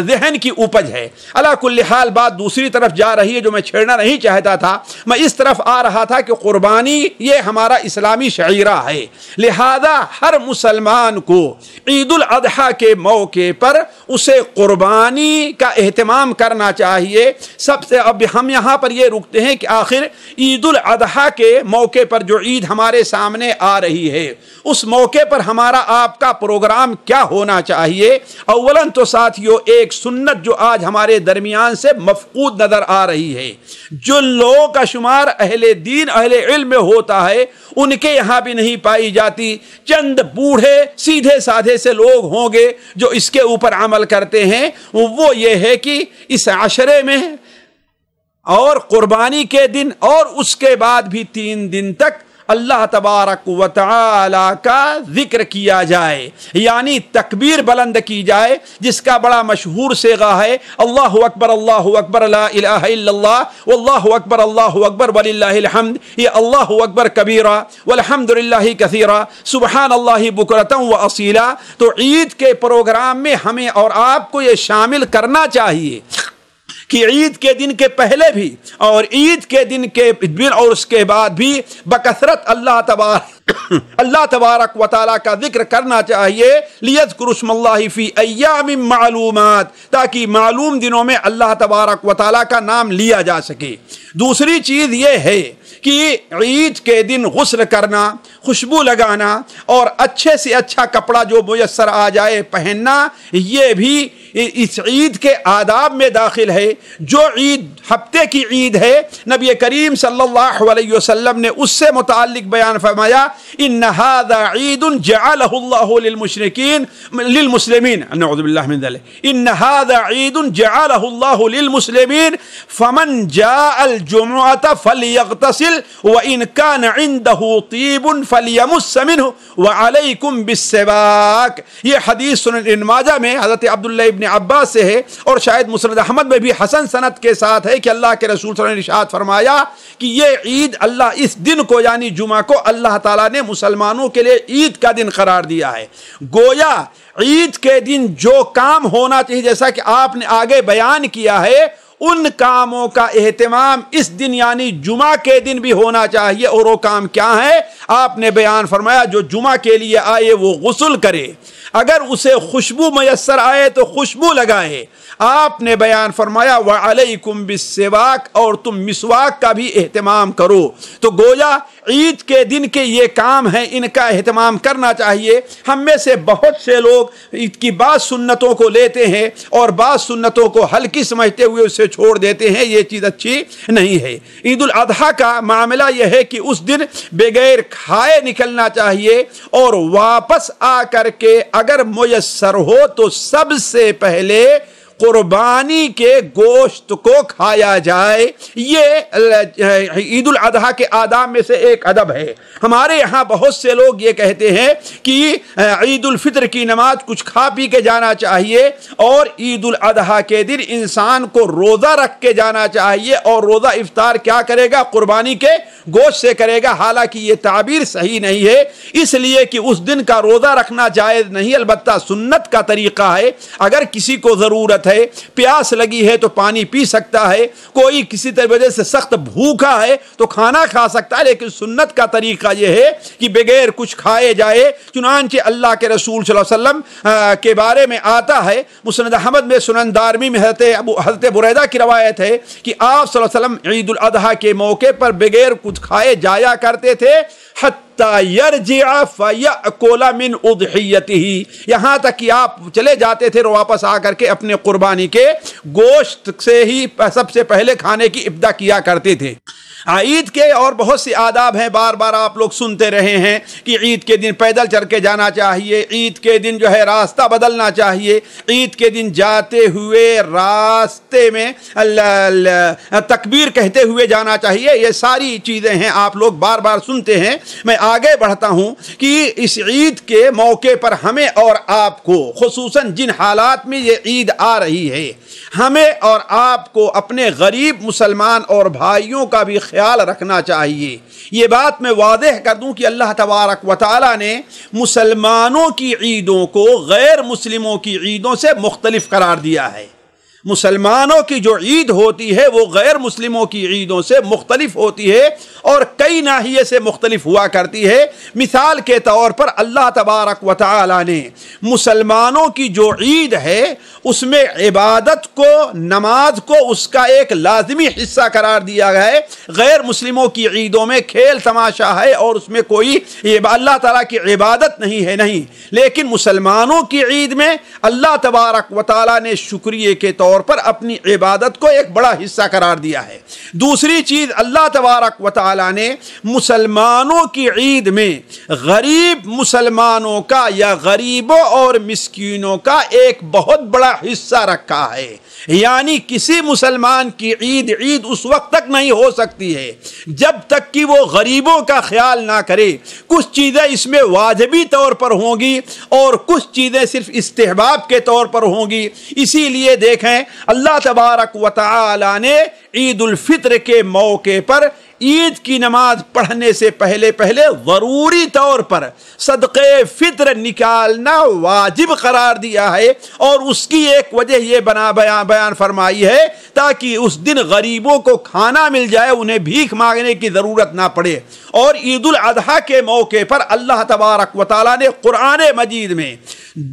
ذہن کی اپج ہے۔ علی کل حال بات دوسری طرف جا رہی ہے جو میں چھیڑنا نہیں چاہتا تھا، میں اس طرف آ رہا تھا کہ قربانی یہ ہمارا اسلامی شعیرہ ہے، لہذا ہر مسلمان کو عید الاضحیٰ کے موقع پر اسے قربانی کا اہتمام کرنا چاہیے۔ سب سے اب ہم یہاں پر یہ رکتے ہیں کہ آخر عید الاضحیٰ کے موقع پر جو عید ہمارے سامنے آ رہی ہے، اس موقع پر ہمارا آپ کا پروگرام کیا ہونا چاہیے؟ اولاً تو ساتھیو ایک سنت جو آج ہمارے درمیان سے مفقود نظر آ رہی ہے، جو لوگوں کا شمار اہل دین اہل علم میں ہوتا ہے ان کے یہاں بھی نہیں پائی جاتی۔ چند بوڑھے سیدھے سادھے سے لوگ ہوں گے جو اس کے اوپر عمل کرتے ہیں، وہ یہ ہے کہ اس عشرے میں اور قربانی کے دن اور اس کے بعد بھی 3 دن تک اللہ تبارک و تعالی کا ذکر کیا جائے، یعنی تکبیر بلند کی جائے، جس کا بڑا مشہور صیغہ ہے اللہ اکبر لا الہ الا اللہ واللہ اکبر وللہ الحمد۔ یہ اللہ اکبر کبیرہ والحمد للہ کثیرہ سبحان اللہ بکرۃ و اصیلا۔ تو عید کے پروگرام میں ہمیں اور آپ کو یہ شامل کرنا چاہیے کہ عید کے دن کے پہلے بھی اور عید کے دن کے دن اور اس کے بعد بھی بکثرت اللہ تبارک و تعالیٰ کا ذکر کرنا چاہیے، لیذکروا اسم اللہ فی ایام معلومات، تاکہ معلوم دنوں میں اللہ تبارک و تعالیٰ کا نام لیا جا سکے۔ دوسری چیز یہ ہے کہ عید کے دن غسل کرنا، خوشبو لگانا اور اچھے سے اچھا کپڑا جو میسر آ جائے پہننا، یہ بھی اس عید کے آداب میں داخل ہے۔ جو عید ہفتے کی عید ہے، نبی کریم صلی اللہ علیہ وسلم نے اس سے متعلق بیان فرمایا، ان ھذا عید جعلہ اللہ للمسلمین، نعوذ باللہ من ذلک، ان ھذا عید جعلہ اللہ للمسلمین فمن جاء الجمعة فلیغتسل وان کان عنده طیب فلیمس منہ وعلیکم بالسواک۔ یہ حدیث سنن ابن ماجہ میں حضرت عبداللہ ابن عباس سے ہے اور شاید مسند احمد میں بھی حسن سند کے ساتھ ہے کہ اللہ کے رسول صلی اللہ علیہ وسلم نے ارشاد فرمایا کہ یہ عید اللہ اس دن کو یعنی جمعہ کو اللہ تعالیٰ نے مسلمانوں کے لیے عید کا دن قرار دیا ہے۔ گویا عید کے دن جو کام ہونا چاہیے، جیسا کہ آپ نے آگے بیان کیا ہے، ان کاموں کا اہتمام اس دن یعنی جمعہ کے دن بھی ہونا چاہیے۔ اور وہ کام کیا ہے؟ آپ نے بیان فرمایا جو جمعہ کے لیے آئے وہ غسل کرے، اگر اسے خوشبو میسر آئے تو خوشبو لگائے۔ آپ نے بیان فرمایا وعلیکم بالسواک، اور تم مسواک کا بھی اہتمام کرو۔ تو گویا عید کے دن کے یہ کام ہیں، ان کا اہتمام کرنا چاہیے۔ ہم میں سے بہت سے لوگ عید کی بعض سنتوں کو لیتے ہیں اور بعض سنتوں کو ہلکی سمجھتے ہوئے اسے چھوڑ دیتے ہیں، یہ چیز اچھی نہیں ہے۔ عید الاضحیٰ کا معاملہ یہ ہے کہ اس دن بغیر کھائے نکلنا چاہیے اور واپس آ کر کے اگر میسر ہو تو سب سے پہلے قربانی کے گوشت کو کھایا جائے۔ یہ عید الاضحیٰ کے آداب میں سے ایک ادب ہے۔ ہمارے یہاں بہت سے لوگ یہ کہتے ہیں کہ عید الفطر کی نماز کچھ کھا پی کے جانا چاہیے اور عید الاضحیٰ کے دن انسان کو روزہ رکھ کے جانا چاہیے، اور روزہ افطار کیا کرے گا؟ قربانی کے گوشت سے کرے گا۔ حالانکہ یہ تعبیر صحیح نہیں ہے، اس لیے کہ اس دن کا روزہ رکھنا جائز نہیں، البتہ سنت کا طریقہ ہے۔ اگر کسی کو ضرورت ہے، پیاس لگی ہے تو پانی پی سکتا ہے، کوئی کسی وجہ سے سخت بھوکا ہے تو کھانا کھا سکتا ہے، لیکن سنت کا طریقہ یہ ہے کہ بغیر کچھ کھائے جائے۔ چنانچہ اللہ کے رسول صلی اللہ علیہ وسلم کے بارے میں آتا ہے، مسند احمد میں، سنن دارمی میں حضرت بریدہ کی روایت ہے کہ آپ صلی اللہ علیہ وسلم عید الاضحیٰ کے موقع پر بغیر کچھ کھائے جایا کرتے تھے، یرجع فیأکل من اضحیتہ، یہاں تک کہ آپ چلے جاتے تھے اور واپس آ کر کے اپنے قربانی کے گوشت سے ہی سب سے پہلے کھانے کی ابتدا کیا کرتے تھے۔ عید کے اور بہت سے آداب ہیں، بار بار آپ لوگ سنتے رہے ہیں کہ عید کے دن پیدل چل کے جانا چاہیے، عید کے دن جو ہے راستہ بدلنا چاہیے، عید کے دن جاتے ہوئے راستے میں تکبیر کہتے ہوئے جانا چاہیے۔ یہ ساری چیزیں ہیں، آپ لوگ بار بار سنتے ہیں۔ میں آگے بڑھتا ہوں کہ اس عید کے موقع پر ہمیں اور آپ کو، خصوصاً جن حالات میں یہ عید آ رہی ہے، ہمیں اور آپ کو اپنے غریب مسلمان اور بھائیوں کا بھی خیال رکھنا چاہیے۔ یہ بات میں واضح کر دوں کہ اللہ تبارک و تعالی نے مسلمانوں کی عیدوں کو غیر مسلموں کی عیدوں سے مختلف قرار دیا ہے۔ مسلمانوں کی جو عید ہوتی ہے وہ غیر مسلموں کی عیدوں سے مختلف ہوتی ہے اور کئی ناحیے سے مختلف ہوا کرتی ہے۔ مثال کے طور پر اللہ تبارک و تعالی نے مسلمانوں کی جو عید ہے اس میں عبادت کو، نماز کو اس کا ایک لازمی حصہ قرار دیا گیا ہے۔ غیر مسلموں کی عیدوں میں کھیل تماشا ہے اور اس میں کوئی اللہ تعالیٰ کی عبادت نہیں ہے، نہیں، لیکن مسلمانوں کی عید میں اللہ تبارک و تعالی نے شکریہ کے طور پر اپنی عبادت کو ایک بڑا حصہ قرار دیا ہے۔ دوسری چیز، اللہ تبارک و تعالی نے مسلمانوں کی عید میں غریب مسلمانوں کا یا غریبوں اور مسکینوں کا ایک بہت بڑا حصہ رکھا ہے۔ یعنی کسی مسلمان کی عید اس وقت تک نہیں ہو سکتی ہے جب تک کہ وہ غریبوں کا خیال نہ کرے۔ کچھ چیزیں اس میں واجبی طور پر ہوں گی اور کچھ چیزیں صرف استحباب کے طور پر ہوں گی۔ اسی لیے دیکھیں اللہ تبارک و تعالی نے عید الفطر کے موقع پر عید کی نماز پڑھنے سے پہلے ضروری طور پر صدقے فطر نکالنا واجب قرار دیا ہے، اور اس کی ایک وجہ یہ بیان فرمائی ہے تاکہ اس دن غریبوں کو کھانا مل جائے، انہیں بھیک مانگنے کی ضرورت نہ پڑے۔ اور عید الاضحیٰ کے موقع پر اللہ تبارک و تعالیٰ نے قرآن مجید میں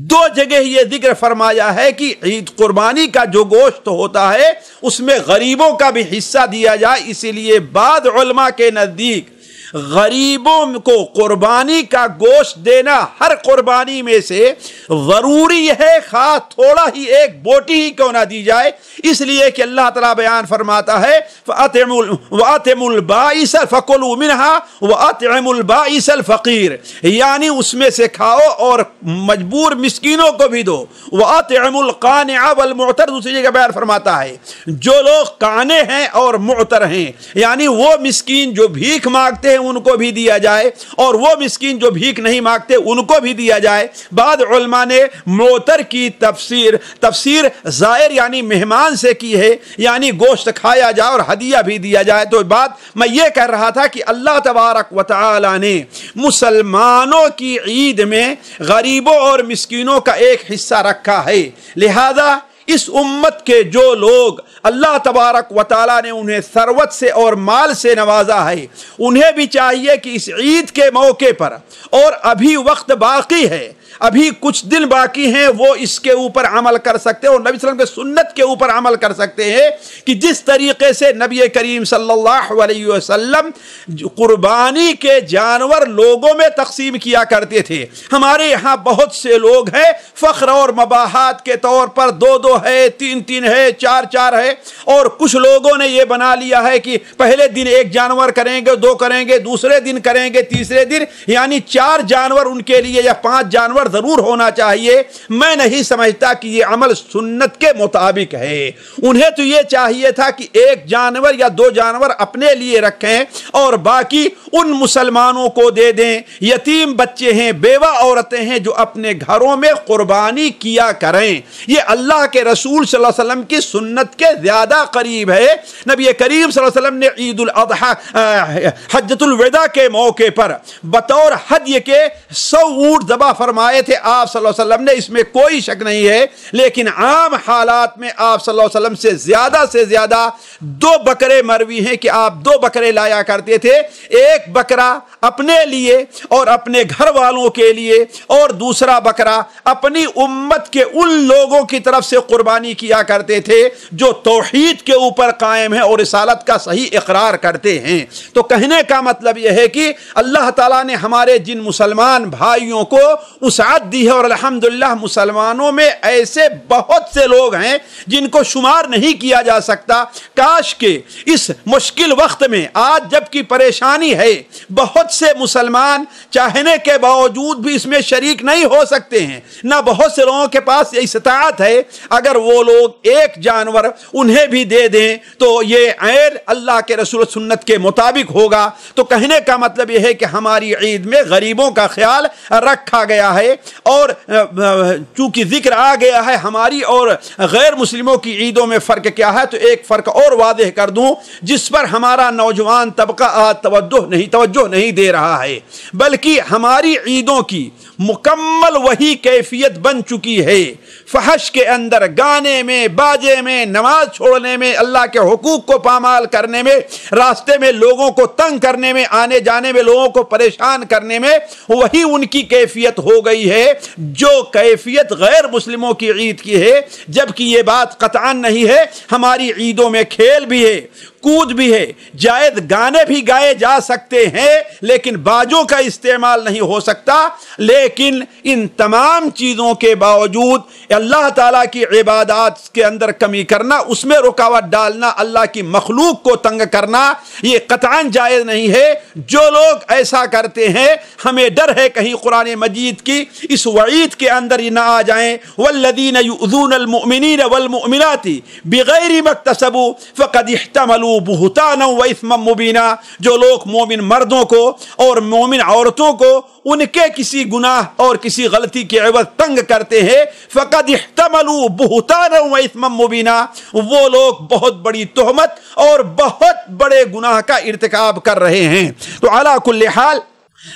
2 جگہ یہ ذکر فرمایا ہے کہ عید قربانی کا جو گوشت ہوتا ہے اس میں غریبوں کا بھی حصہ دیا جائے۔ اسی لیے بعض علماء کے نزدیک غریبوں کو قربانی کا گوشت دینا ہر قربانی میں سے ضروری ہے، خاص تھوڑا ہی ایک بوٹی ہی کیوں نہ دی جائے، اس لیے کہ اللہ تعالیٰ بیان فرماتا ہے وَأَطْعِمُوا الْبَائِسَ فَكُلُوا مِنْهَا وَأَطْعِمُوا الْبَائِسَ الْفَقِيرَ، یعنی اس میں سے کھاؤ اور مجبور مسکینوں کو بھی دو۔ وَأَطْعِمُوا الْقَانِعَ وَالْمُعْتَرَ دوسری جگہ بیان فرماتا ہے جو لوگ قانع ہیں اور معتر ہیں، یعنی وہ مسکین جو بھیک مانگتے ہیں ان کو بھی دیا جائے، اور وہ مسکین جو بھیک نہیں مانگتے ان کو بھی دیا جائے۔ بعض علماء نے معتر کی تفسیر زائر یعنی مہمان سے کی ہے، یعنی گوشت کھایا جائے اور ہدیہ بھی دیا جائے۔ تو بات میں یہ کہہ رہا تھا کہ اللہ تبارک و تعالی نے مسلمانوں کی عید میں غریبوں اور مسکینوں کا ایک حصہ رکھا ہے، لہذا اس امت کے جو لوگ اللہ تبارک و تعالیٰ نے انہیں ثروت سے اور مال سے نوازا ہے، انہیں بھی چاہیے کہ اس عید کے موقع پر، اور ابھی وقت باقی ہے، ابھی کچھ دن باقی ہیں، وہ اس کے اوپر عمل کر سکتے ہیں اور نبی صلی اللہ علیہ وسلم کے سنت کے اوپر عمل کر سکتے ہیں کہ جس طریقے سے نبی کریم صلی اللہ علیہ وسلم قربانی کے جانور لوگوں میں تقسیم کیا کرتے تھے۔ ہمارے یہاں بہت سے لوگ ہیں فخر اور مباحات کے طور پر 2 ہے، 3 ہے، 4 ہے، اور کچھ لوگوں نے یہ بنا لیا ہے کہ پہلے دن 1 جانور کریں گے، 2 کریں گے، دوسرے دن کریں گے، تیسرے دن، یعنی 4 جانور ان کے لیے یا 5 جانور ضرور ہونا چاہیے۔ میں نہیں سمجھتا کہ یہ عمل سنت کے مطابق ہے۔ انہیں تو یہ چاہیے تھا کہ 1 جانور یا 2 جانور اپنے لیے رکھیں اور باقی ان مسلمانوں کو دے دیں۔ یتیم بچے ہیں، بیوہ عورتیں ہیں جو اپنے گھروں میں قربانی کیا کریں۔ یہ اللہ کے رسول صلی اللہ علیہ وسلم کی سنت کے زیادہ قریب ہے۔ نبی کریم صلی اللہ علیہ وسلم نے عید الاضحیٰ حجۃ الوداع کے موقع پر بطور ہدیہ کے 100 اونٹ ذبح فرمائے تھے آپ صلی اللہ علیہ وسلم نے، اس میں کوئی شک نہیں ہے، لیکن عام حالات میں آپ صلی اللہ علیہ وسلم سے زیادہ 2 بکرے مروی ہیں کہ آپ 2 بکرے لایا کرتے تھے، 1 بکرا اپنے لیے اور اپنے گھر والوں کے لیے، اور دوسرا بکرا اپنی امت کے ان لوگوں کی طرف سے قربانی کیا کرتے تھے جو توحید کے اوپر قائم ہیں اور رسالت کا صحیح اقرار کرتے ہیں۔ تو کہنے کا مطلب یہ ہے کہ اللہ تعالیٰ نے ہمارے جن مسلمان بھائیوں کو وسعت دی ہے، اور الحمدللہ مسلمانوں میں ایسے بہت سے لوگ ہیں جن کو شمار نہیں کیا جا سکتا، کاش کہ اس مشکل وقت میں آج جب کی پریشانی ہے بہت سے مسلمان چاہنے کے باوجود بھی اس میں شریک نہیں ہو سکتے ہیں، نہ بہت سے لوگوں کے پاس یہ استطاعت ہے، اگر وہ لوگ 1 جانور انہیں بھی دے دیں تو یہ عید اللہ کے رسول سنت کے مطابق ہوگا۔ تو کہنے کا مطلب یہ ہے کہ ہماری عید میں غریبوں کا خیال رکھا گیا ہے، اور چونکہ ذکر آ گیا ہے ہماری اور غیر مسلموں کی عیدوں میں فرق کیا ہے، تو ایک فرق اور واضح کر دوں جس پر ہمارا نوجوان طبقہ آج توجہ نہیں دے رہا ہے، بلکہ ہماری عیدوں کی مکمل وہی کیفیت بن چکی ہے۔ فحش کے اندر، گانے میں، باجے میں، نماز چھوڑنے میں، اللہ کے حقوق کو پامال کرنے میں، راستے میں لوگوں کو تنگ کرنے میں، آنے جانے میں لوگوں کو پریشان کرنے میں، وہی ان کی کیفیت ہو گئی ہے جو کیفیت غیر مسلموں کی عید کی ہے۔ جبکہ یہ بات قطعاً نہیں ہے، ہماری عیدوں میں کھیل بھی ہے، کود بھی ہے، جائز گانے بھی گائے جا سکتے ہیں، لیکن باجوں کا استعمال نہیں ہو سکتا۔ لیکن ان تمام چیزوں کے باوجود اللہ تعالیٰ کی عبادات کے اندر کمی کرنا، اس میں رکاوٹ ڈالنا، اللہ کی مخلوق کو تنگ کرنا، یہ قطعاً جائز نہیں ہے۔ جو لوگ ایسا کرتے ہیں ہمیں ڈر ہے کہیں قرآن مجید کی اس وعید کے اندر نہ آ جائیں، والذین یؤذون المؤمنین والمؤمنات بغیر ما اکتسبوا فقد احتملوا بہتانا واثما مبینا، جو لوگ مومن مردوں کو اور مومن عورتوں کو ان کے کسی گناہ اور کسی غلطی کے عوض تنگ کرتے ہیں، فقد احتملوا بہتانا واثما مبینا، وہ لوگ بہت بڑی تہمت اور بہت بڑے گناہ کا ارتکاب کر رہے ہیں۔ تو علی کل حال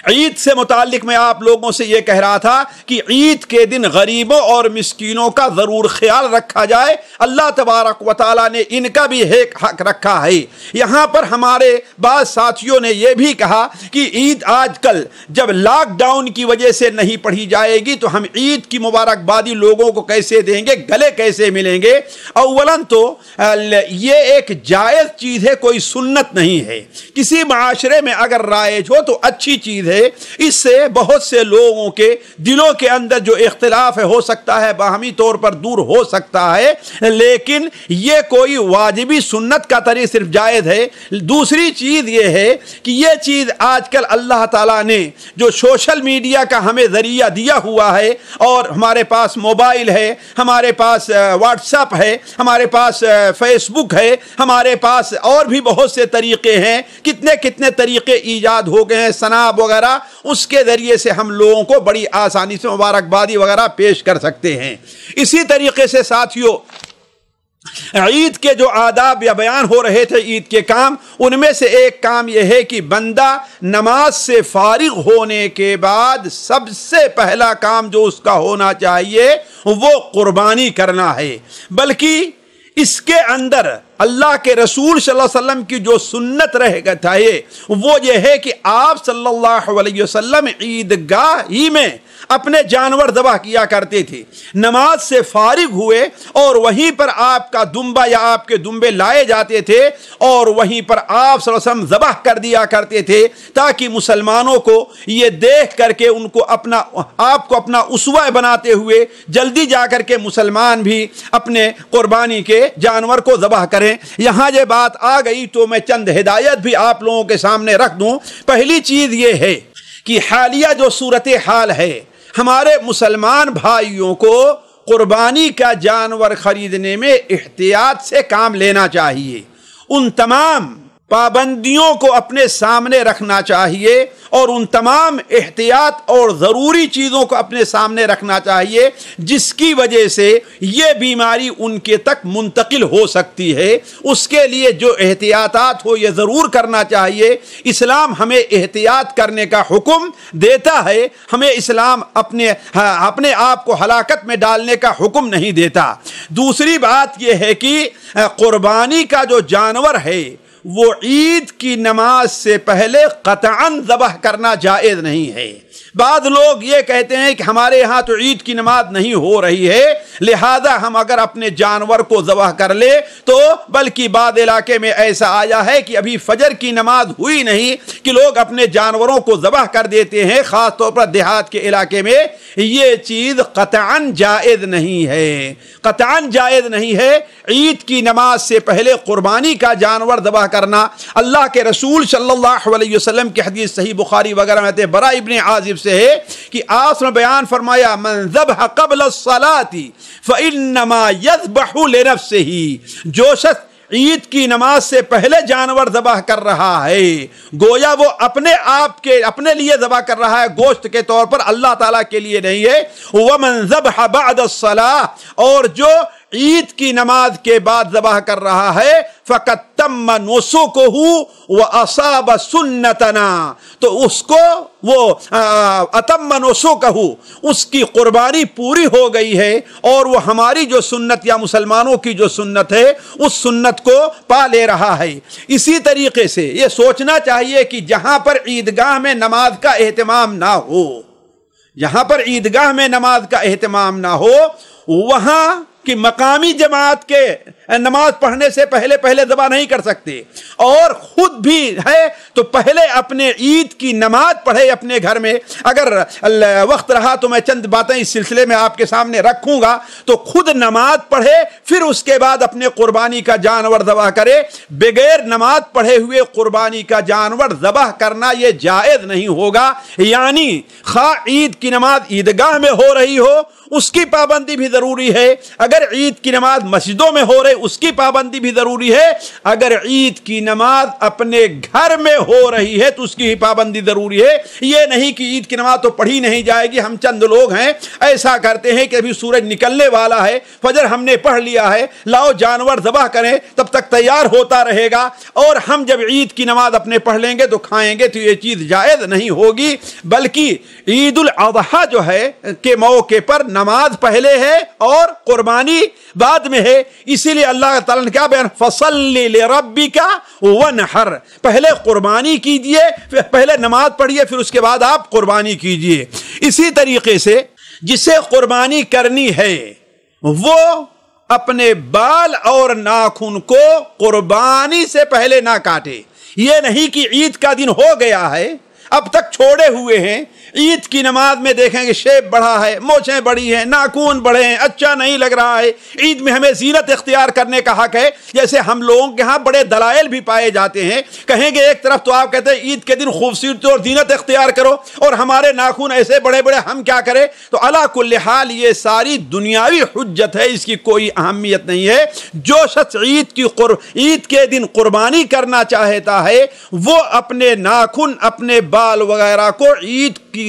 عید سے متعلق میں آپ لوگوں سے یہ کہہ رہا تھا کہ عید کے دن غریبوں اور مسکینوں کا ضرور خیال رکھا جائے، اللہ تبارک و تعالیٰ نے ان کا بھی ایک حق رکھا ہے۔ یہاں پر ہمارے بعض ساتھیوں نے یہ بھی کہا کہ عید آج کل جب لاک ڈاؤن کی وجہ سے نہیں پڑھی جائے گی تو ہم عید کی مبارکبادی لوگوں کو کیسے دیں گے، گلے کیسے ملیں گے؟ اولاً تو یہ ایک جائز چیز ہے، کوئی سنت نہیں ہے۔ کسی معاشرے میں اگر رائج ہو تو اچھی چیز ہے، اس سے بہت سے لوگوں کے دلوں کے اندر جو اختلاف ہو سکتا ہے باہمی طور پر دور ہو سکتا ہے، لیکن یہ کوئی واجبی سنت کا طریق صرف جائز ہے۔ دوسری چیز یہ ہے کہ یہ چیز آج کل اللہ تعالیٰ نے جو سوشل میڈیا کا ہمیں ذریعہ دیا ہوا ہے، اور ہمارے پاس موبائل ہے، ہمارے پاس واٹس ایپ ہے، ہمارے پاس فیس بک ہے، ہمارے پاس اور بھی بہت سے طریقے ہیں، کتنے طریقے ایجاد ہو گئے ہیں، سناب وغیرہ، اس کے ذریعے سے ہم لوگوں کو بڑی آسانی سے مبارکبادی وغیرہ پیش کر سکتے ہیں۔ اسی طریقے سے ساتھیوں، عید کے جو آداب یا بیان ہو رہے تھے عید کے کام، ان میں سے ایک کام یہ ہے کہ بندہ نماز سے فارغ ہونے کے بعد سب سے پہلا کام جو اس کا ہونا چاہیے وہ قربانی کرنا ہے۔ بلکہ اس کے اندر اللہ کے رسول صلی اللہ علیہ وسلم کی جو سنت رہ گئی ہے وہ یہ ہے کہ آپ صلی اللہ علیہ وسلم عیدگاہ ہی میں اپنے جانور ذبح کیا کرتے تھے، نماز سے فارغ ہوئے اور وہیں پر آپ کا دمبا یا آپ کے دمبے لائے جاتے تھے اور وہیں پر آپ صلی اللہ علیہ وسلم ذبح کر دیا کرتے تھے، تاکہ مسلمانوں کو یہ دیکھ کر کے ان کو آپ کو اپنا اسوہ بناتے ہوئے جلدی جا کر کے مسلمان بھی اپنے قربانی کے جانور کو ذبح کریں۔ یہاں یہ بات آ گئی تو میں چند ہدایت بھی آپ لوگوں کے سامنے رکھ دوں۔ پہلی چیز یہ ہے کہ حالیہ جو صورتحال ہے، ہمارے مسلمان بھائیوں کو قربانی کا جانور خریدنے میں احتیاط سے کام لینا چاہیے، ان تمام پابندیوں کو اپنے سامنے رکھنا چاہیے اور ان تمام احتیاط اور ضروری چیزوں کو اپنے سامنے رکھنا چاہیے جس کی وجہ سے یہ بیماری ان کے تک منتقل ہو سکتی ہے۔ اس کے لیے جو احتیاطات ہو یہ ضرور کرنا چاہیے۔ اسلام ہمیں احتیاط کرنے کا حکم دیتا ہے، ہمیں اسلام اپنے آپ کو ہلاکت میں ڈالنے کا حکم نہیں دیتا۔ دوسری بات یہ ہے کہ قربانی کا جو جانور ہے وہ عید کی نماز سے پہلے قطعاً ذبح کرنا جائز نہیں ہے۔ بعض لوگ یہ کہتے ہیں کہ ہمارے ہاں تو عید کی نماز نہیں ہو رہی ہے، لہذا ہم اگر اپنے جانور کو ذبح کر لے تو، بلکہ بعض علاقے میں ایسا آیا ہے کہ ابھی فجر کی نماز ہوئی نہیں کہ لوگ اپنے جانوروں کو ذبح کر دیتے ہیں، خاص طور پر دیہات کے علاقے میں۔ یہ چیز قطعاً جائز نہیں ہے، قطعاً جائز نہیں ہے۔ عید کی نماز سے پہلے قربانی کا جانور ذبح کرنا، اللہ کے رسول صلی اللہ علیہ وسلم کی حدیث صحیح بخاری وغیرہ میں ہے، برا ابن عازب سے ہے کہ آپ نے بیان فرمایا من ذبح قبل الصلاة فإنما يذبح لنفسه، جو شخص عید کی نماز سے پہلے جانور ذبح کر رہا ہے گویا وہ اپنے لیے ذبح کر رہا ہے، گوشت کے طور پر، اللہ تعالیٰ کے لیے نہیں ہے۔ ومن ذبح بعد الصلاة، اور جو عید کی نماز کے بعد ذبح کر رہا ہے فقد تم نسکہ واصاب سنتنا، تو اس کو وہ اتم نسکہ، اس کی قربانی پوری ہو گئی ہے اور وہ ہماری جو سنت یا مسلمانوں کی جو سنت ہے اس سنت کو پا لے رہا ہے۔ اسی طریقے سے یہ سوچنا چاہیے کہ جہاں پر عیدگاہ میں نماز کا اہتمام نہ ہو، جہاں پر عیدگاہ میں نماز کا اہتمام نہ ہو، وہاں کہ مقامی جماعت کے نماز پڑھنے سے پہلے پہلے ذبح نہیں کر سکتے، اور خود بھی ہے تو پہلے اپنے عید کی نماز پڑھے اپنے گھر میں۔ اگر وقت رہا تو میں چند باتیں اس سلسلے میں آپ کے سامنے رکھوں گا، تو خود نماز پڑھے پھر اس کے بعد اپنے قربانی کا جانور ذبح کرے۔ بغیر نماز پڑھے ہوئے قربانی کا جانور ذبح کرنا یہ جائز نہیں ہوگا، یعنی خواہ عید کی نماز عیدگاہ میں ہو رہی ہو اس کی پابندی بھی ضروری ہے، اگر عید کی نماز مسجدوں میں ہو رہی اس کی پابندی بھی ضروری ہے، اگر عید کی نماز اپنے گھر میں ہو رہی ہے تو اس کی پابندی ضروری ہے۔ یہ نہیں کہ عید کی نماز تو پڑھی نہیں جائے گی، ہم چند لوگ ہیں ایسا کرتے ہیں کہ ابھی سورج نکلنے والا ہے، فجر ہم نے پڑھ لیا ہے، لاؤ جانور ذبح کریں، تب تک تیار ہوتا رہے گا، اور ہم جب عید کی نماز اپنے پڑھ لیں گے تو کھائیں گے، تو یہ چیز جائز نہیں ہوگی۔ بلکہ عید الاضحیٰ جو ہے کے موقع پر نماز پہلے ہے اور قربانی بعد میں ہے، اسی لیے اللہ تعالیٰ نے کیا بیان، فَصَلِّ لِرَبِّكَ وَانْحَرْ، پہلے قربانی کیجئے، پہلے نماز پڑھیے پھر اس کے بعد آپ قربانی کیجئے۔ اسی طریقے سے جسے قربانی کرنی ہے وہ اپنے بال اور ناخن کو قربانی سے پہلے نہ کاٹے۔ یہ نہیں کہ عید کا دن ہو گیا ہے اب تک چھوڑے ہوئے ہیں، عید کی نماز میں دیکھیں گے شیب بڑھا ہے، موچیں بڑی ہیں، ناخون بڑھے ہیں، اچھا نہیں لگ رہا ہے، عید میں ہمیں زینت اختیار کرنے کا حق ہے۔ جیسے ہم لوگوں کے ہاں بڑے دلائل بھی پائے جاتے ہیں، کہیں گے ایک طرف تو آپ کہتے ہیں عید کے دن خوبصورتی اور زینت اختیار کرو، اور ہمارے ناخون ایسے بڑے بڑے، ہم کیا کریں؟ تو علی کل حال یہ ساری دنیاوی حجت ہے، اس کی کوئی اہمیت نہیں ہے۔ جو شخص عید کے دن قربانی کرنا چاہتا ہے وہ اپنے ناخن، اپنے بال وغیرہ کو عید کی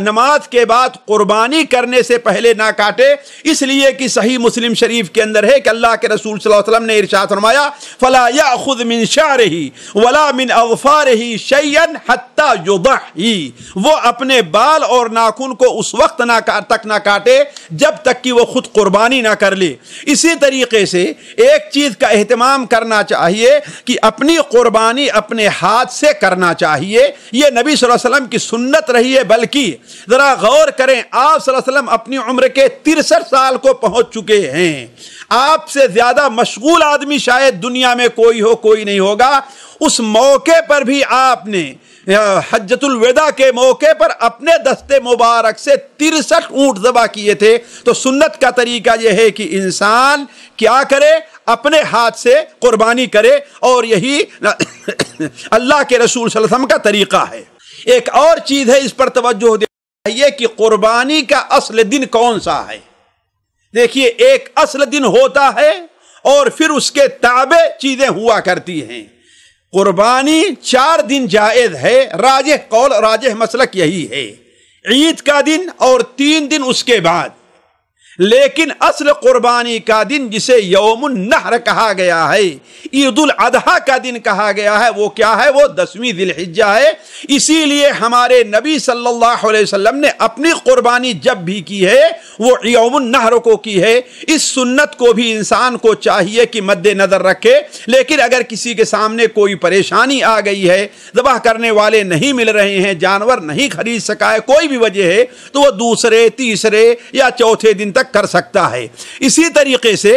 نماز کے بعد قربانی کرنے سے پہلے نہ کاٹے، اس لیے کہ صحیح مسلم شریف کے اندر ہے کہ اللہ کے رسول صلی اللہ علیہ وسلم نے ارشاد فرمایا فَلَا يَأْخُذْ مِنْ شَعْرِهِ وَلَا مِنْ أَظْفَارِهِ شَيْئًا حَتَّى يُضَحِّي، وہ اپنے بال اور ناخن کو اس وقت تک نہ کاٹے جب تک کہ وہ خود قربانی نہ کر لے۔ اسی طریقے سے ایک چیز کا اہتمام کرنا چاہیے کہ اپنی قربانی اپنے ہاتھ سے کرنا چاہیے، یہ نبی صلی اللہ علیہ وسلم کی سنت رہی ہے۔ بلکہ ذرا غور کریں، آپ صلی اللہ علیہ وسلم اپنی عمر کے 63 سال کو پہنچ چکے ہیں، آپ سے زیادہ مشغول آدمی شاید دنیا میں کوئی نہیں ہوگا۔ اس موقع پر بھی آپ نے حجۃ الوداع کے موقع پر اپنے دستے مبارک سے 63 اونٹ ذبح کیے تھے۔ تو سنت کا طریقہ یہ ہے کہ انسان کیا کرے؟ اپنے ہاتھ سے قربانی کرے، اور یہی اللہ کے رسول صلی اللہ علیہ وسلم کا طریقہ ہے۔ ایک اور چیز ہے اس پر توجہ دینا چاہیے کہ قربانی کا اصل دن کون سا ہے۔ دیکھیے ایک اصل دن ہوتا ہے اور پھر اس کے تابع چیزیں ہوا کرتی ہیں۔ قربانی 4 دن جائز ہے، راجح قول راجح مسلک یہی ہے، عید کا دن اور 3 دن اس کے بعد۔ لیکن اصل قربانی کا دن جسے یوم النحر کہا گیا ہے، عید الاضحیٰ کا دن کہا گیا ہے، وہ کیا ہے؟ وہ 10ویں ذی الحجہ ہے۔ اسی لیے ہمارے نبی صلی اللہ علیہ وسلم نے اپنی قربانی جب بھی کی ہے وہ یوم النحر کو کی ہے۔ اس سنت کو بھی انسان کو چاہیے کہ مد نظر رکھے، لیکن اگر کسی کے سامنے کوئی پریشانی آ گئی ہے، ذبح کرنے والے نہیں مل رہے ہیں، جانور نہیں خرید سکا ہے، کوئی بھی وجہ ہے، تو وہ دوسرے، تیسرے یا چوتھے دن تک کر سکتا ہے۔ اسی طریقے سے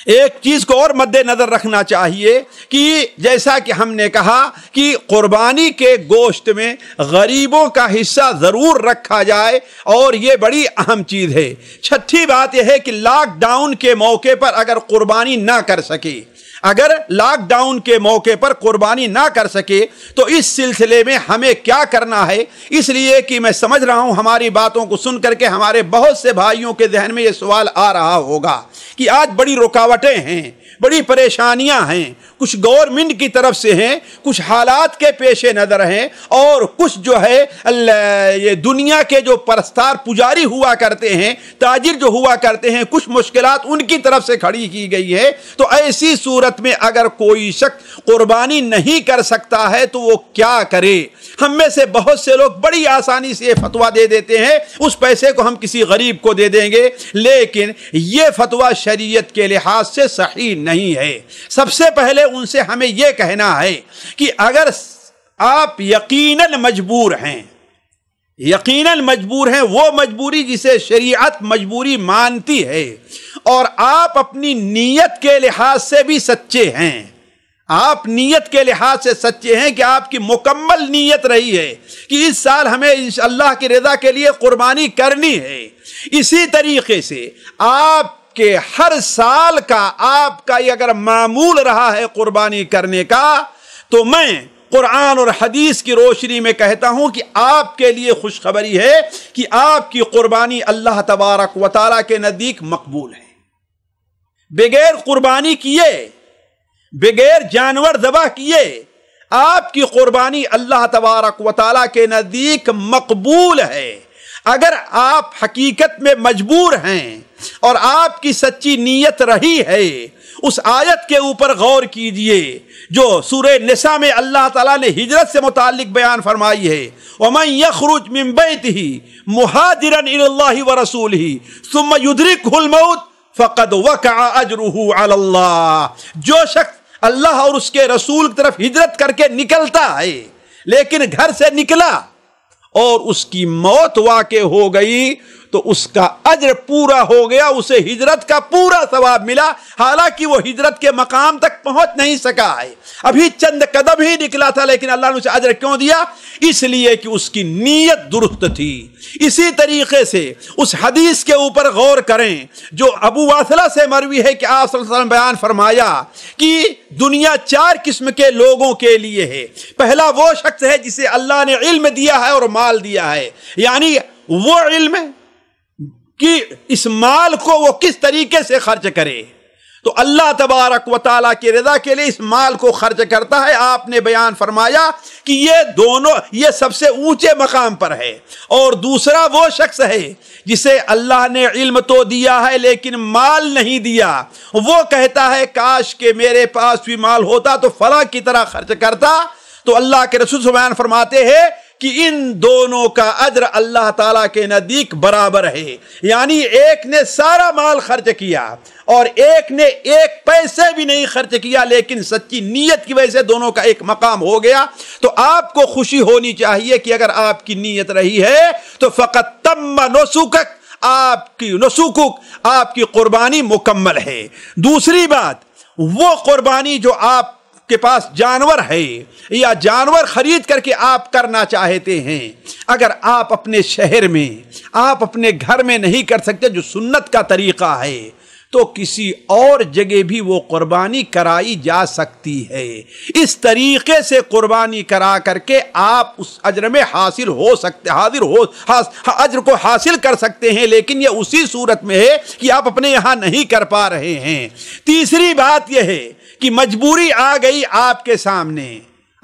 ایک چیز کو اور مد نظر رکھنا چاہیے کہ جیسا کہ ہم نے کہا کہ قربانی کے گوشت میں غریبوں کا حصہ ضرور رکھا جائے، اور یہ بڑی اہم چیز ہے۔ چھٹی بات یہ ہے کہ لاک ڈاؤن کے موقع پر اگر قربانی نہ کر سکے، اگر لاک ڈاؤن کے موقع پر قربانی نہ کر سکے تو اس سلسلے میں ہمیں کیا کرنا ہے؟ اس لیے کہ میں سمجھ رہا ہوں ہماری باتوں کو سن کر کے ہمارے بہت سے بھائیوں کے ذہن میں یہ سوال آ رہا ہوگا کہ آج بڑی رکاوٹیں ہیں، بڑی پریشانیاں ہیں، کچھ گورنمنٹ کی طرف سے ہیں، کچھ حالات کے پیش نظر ہیں، اور کچھ جو ہے یہ دنیا کے جو پرستار پجاری ہوا کرتے ہیں، تاجر جو ہوا کرتے ہیں، کچھ مشکلات ان کی طرف سے کھڑی کی گئی ہے۔ تو ایسی صورت میں اگر کوئی شخص قربانی نہیں کر سکتا ہے تو وہ کیا کرے؟ ہم میں سے بہت سے لوگ بڑی آسانی سے یہ فتویٰ دے دیتے ہیں، اس پیسے کو ہم کسی غریب کو دے دیں گے، لیکن یہ فتویٰ شریعت کے لحاظ سے صحیح نہیں ہے۔ سب سے پہلے ان سے ہمیں یہ کہنا ہے کہ اگر آپ یقیناً مجبور ہیں، یقیناً مجبور ہیں، وہ مجبوری جسے شریعت مجبوری مانتی ہے، اور آپ اپنی نیت کے لحاظ سے بھی سچے ہیں، آپ نیت کے لحاظ سے سچے ہیں کہ آپ کی مکمل نیت رہی ہے کہ اس سال ہمیں اللہ کی رضا کے لیے قربانی کرنی ہے، اسی طریقے سے آپ کے ہر سال کا آپ کا یہ اگر معمول رہا ہے قربانی کرنے کا، تو میں قرآن اور حدیث کی روشنی میں کہتا ہوں کہ آپ کے لیے خوشخبری ہے کہ آپ کی قربانی اللہ تبارک و تعالیٰ کے نزدیک مقبول ہے۔ بغیر قربانی کیے، بغیر جانور ذبح کیے آپ کی قربانی اللہ تبارک و تعالیٰ کے نزدیک مقبول ہے۔ اگر آپ حقیقت میں مجبور ہیں اور آپ کی سچی نیت رہی ہے، اس آیت کے اوپر غور کیجئے جو سورہ نساء میں اللہ تعالیٰ نے ہجرت سے متعلق بیان فرمائی ہے، وَمَن يَخْرُجْ مِن بَيْتِهِ مُهَاجِرًا إِلَى اللَّهِ وَرَسُولِهِ ثُمَّ يُدْرِكْهُ الْمَوْتُ فَقَدْ وَقَعَ أَجْرُهُ عَلَى اللَّهِ۔ جو شخص اللہ اور اس کے رسول کی طرف ہجرت کر کے نکلتا ہے لیکن گھر سے نکلا اور اس کی موت واقع ہو گئی تو اس کا اجر پورا ہو گیا، اسے ہجرت کا پورا ثواب ملا، حالانکہ وہ ہجرت کے مقام تک پہنچ نہیں سکا ہے، ابھی چند قدم ہی نکلا تھا، لیکن اللہ نے اسے اجر کیوں دیا؟ اس لیے کہ اس کی نیت درست تھی۔ اسی طریقے سے اس حدیث کے اوپر غور کریں جو ابو واصلہ سے مروی ہے کہ آپ صلی اللہ علیہ وسلم بیان فرمایا کہ دنیا 4 قسم کے لوگوں کے لیے ہے۔ پہلا وہ شخص ہے جسے اللہ نے علم دیا ہے اور مال دیا ہے، یعنی وہ علم کہ اس مال کو وہ کس طریقے سے خرچ کرے، تو اللہ تبارک و تعالیٰ کی رضا کے لیے اس مال کو خرچ کرتا ہے۔ آپ نے بیان فرمایا کہ یہ سب سے اونچے مقام پر ہے۔ اور دوسرا وہ شخص ہے جسے اللہ نے علم تو دیا ہے لیکن مال نہیں دیا، وہ کہتا ہے کاش کہ میرے پاس بھی مال ہوتا تو فلاں کی طرح خرچ کرتا، تو اللہ کے رسول بیان فرماتے ہیں کہ ان دونوں کا اجر اللہ تعالیٰ کے نزدیک برابر ہے، یعنی ایک نے سارا مال خرچ کیا اور ایک نے 1 پیسے بھی نہیں خرچ کیا، لیکن سچی نیت کی وجہ سے دونوں کا ایک مقام ہو گیا۔ تو آپ کو خوشی ہونی چاہیے کہ اگر آپ کی نیت رہی ہے تو فقط تم نسکک، آپ کی قربانی مکمل ہے۔ دوسری بات، وہ قربانی جو آپ کے پاس جانور ہے یا جانور خرید کر کے آپ کرنا چاہتے ہیں، اگر آپ اپنے شہر میں، آپ اپنے گھر میں نہیں کر سکتے جو سنت کا طریقہ ہے، تو کسی اور جگہ بھی وہ قربانی کرائی جا سکتی ہے۔ اس طریقے سے قربانی کرا کر کے آپ اس اجر میں اجر کو حاصل کر سکتے ہیں، لیکن یہ اسی صورت میں ہے کہ آپ اپنے یہاں نہیں کر پا رہے ہیں۔ تیسری بات یہ ہے کہ مجبوری آ گئی آپ کے سامنے،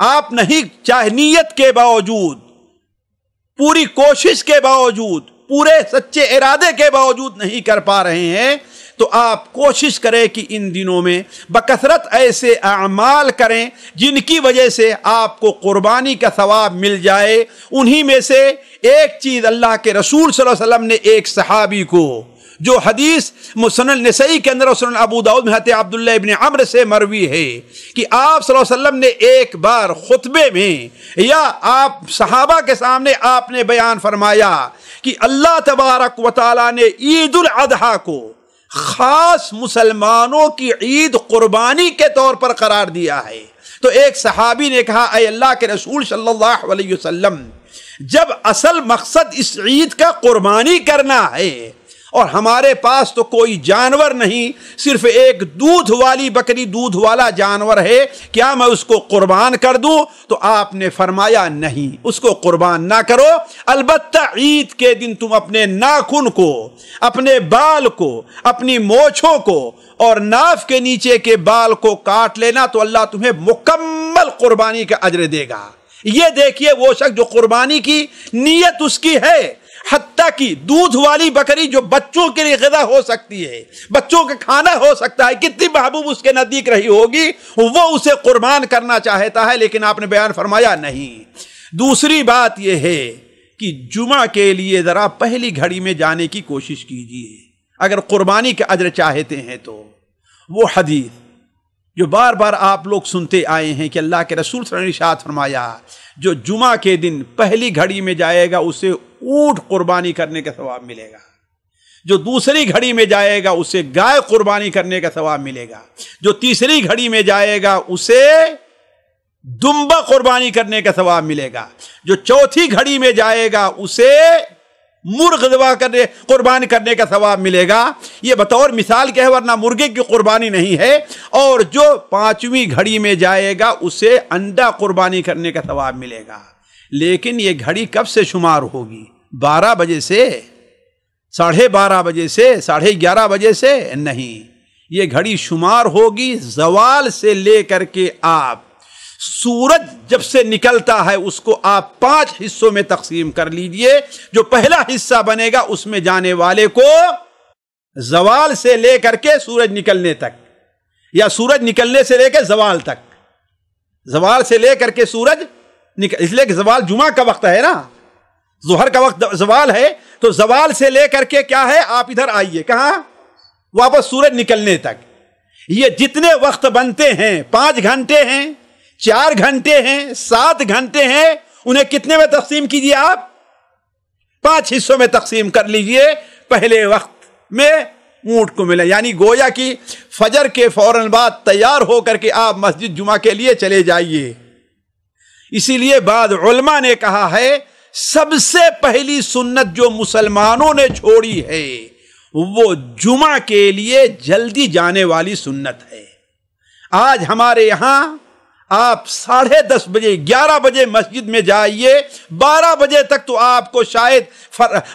آپ نہیں چاہے نیت کے باوجود، پوری کوشش کے باوجود، پورے سچے ارادے کے باوجود نہیں کر پا رہے ہیں، تو آپ کوشش کریں کہ ان دنوں میں بکثرت ایسے اعمال کریں جن کی وجہ سے آپ کو قربانی کا ثواب مل جائے۔ انہی میں سے ایک چیز اللہ کے رسول صلی اللہ علیہ وسلم نے ایک صحابی کو، جو حدیث سنن نسائی کے اندر اور سنن ابو داؤد میں حضرت عبداللہ ابن عمرو سے مروی ہے کہ آپ صلی اللہ علیہ وسلم نے ایک بار خطبے میں یا آپ صحابہ کے سامنے آپ نے بیان فرمایا کہ اللہ تبارک و تعالیٰ نے عید الاضحیٰ کو خاص مسلمانوں کی عید قربانی کے طور پر قرار دیا ہے۔ تو ایک صحابی نے کہا اے اللہ کے رسول صلی اللہ علیہ وسلم، جب اصل مقصد اس عید کا قربانی کرنا ہے اور ہمارے پاس تو کوئی جانور نہیں، صرف ایک دودھ والی بکری، دودھ والا جانور ہے، کیا میں اس کو قربان کر دوں؟ تو آپ نے فرمایا نہیں، اس کو قربان نہ کرو، البتہ عید کے دن تم اپنے ناخن کو، اپنے بال کو، اپنی مونچھوں کو اور ناف کے نیچے کے بال کو کاٹ لینا، تو اللہ تمہیں مکمل قربانی کا اجر دے گا۔ یہ دیکھیے وہ شخص جو قربانی کی نیت اس کی ہے، حتیٰ کہ دودھ والی بکری جو بچوں کے لیے غذا ہو سکتی ہے، بچوں کا کھانا ہو سکتا ہے، کتنی محبوب اس کے نزدیک رہی ہوگی، وہ اسے قربان کرنا چاہتا ہے، لیکن آپ نے بیان فرمایا نہیں۔ دوسری بات یہ ہے کہ جمعہ کے لیے ذرا پہلی گھڑی میں جانے کی کوشش کیجیے اگر قربانی کا اجر چاہتے ہیں تو۔ وہ حدیث جو بار بار آپ لوگ سنتے آئے ہیں کہ اللہ کے رسول صلی اللہ علیہ وسلم نے ارشاد فرمایا جو جمعہ کے دن پہلی گھڑی میں جائے گا اسے اونٹ قربانی کرنے کا ثواب ملے گا، جو دوسری گھڑی میں جائے گا اسے گائے قربانی کرنے کا ثواب ملے گا، جو تیسری گھڑی میں جائے گا اسے دمبا قربانی کرنے کا ثواب ملے گا، جو چوتھی گھڑی میں جائے گا اسے مرغ قربانی کرنے کا ثواب ملے گا۔ یہ بطور مثال کے ہے، ورنہ مرغے کی قربانی نہیں ہے۔ اور جو پانچویں گھڑی میں جائے گا اسے انڈا قربانی کرنے کا ثواب ملے گا۔ لیکن یہ گھڑی کب سے شمار ہوگی؟ 12 بجے سے، 12:30 بجے سے، 11:30 بجے سے نہیں، یہ گھڑی شمار ہوگی زوال سے لے کر کے آپ سورج جب سے نکلتا ہے اس کو آپ 5 حصوں میں تقسیم کر لیجئے۔ جو پہلا حصہ بنے گا اس میں جانے والے کو زوال سے لے کر کے سورج نکلنے تک، یا سورج نکلنے سے لے کے زوال تک، زوال سے لے کر کے سورج اس لیے کہ زوال جمعہ کا وقت ہے نا، ظہر کا وقت زوال ہے، تو زوال سے لے کر کے کیا ہے، آپ ادھر آئیے کہاں، واپس سورج نکلنے تک۔ یہ جتنے وقت بنتے ہیں، 5 گھنٹے ہیں، 4 گھنٹے ہیں، 7 گھنٹے ہیں، انہیں کتنے میں تقسیم کیجئے آپ؟ 5 حصوں میں تقسیم کر لیجئے۔ پہلے وقت میں اونٹ کو ملا، یعنی گویا کہ فجر کے فوراً بعد تیار ہو کر کے آپ مسجد جمعہ کے لیے چلے جائیے۔ اسی لیے بعض علماء نے کہا ہے سب سے پہلی سنت جو مسلمانوں نے چھوڑی ہے وہ جمعہ کے لیے جلدی جانے والی سنت ہے۔ آج ہمارے یہاں آپ 10:30 بجے 11 بجے مسجد میں جائیے، 12 بجے تک تو آپ کو شاید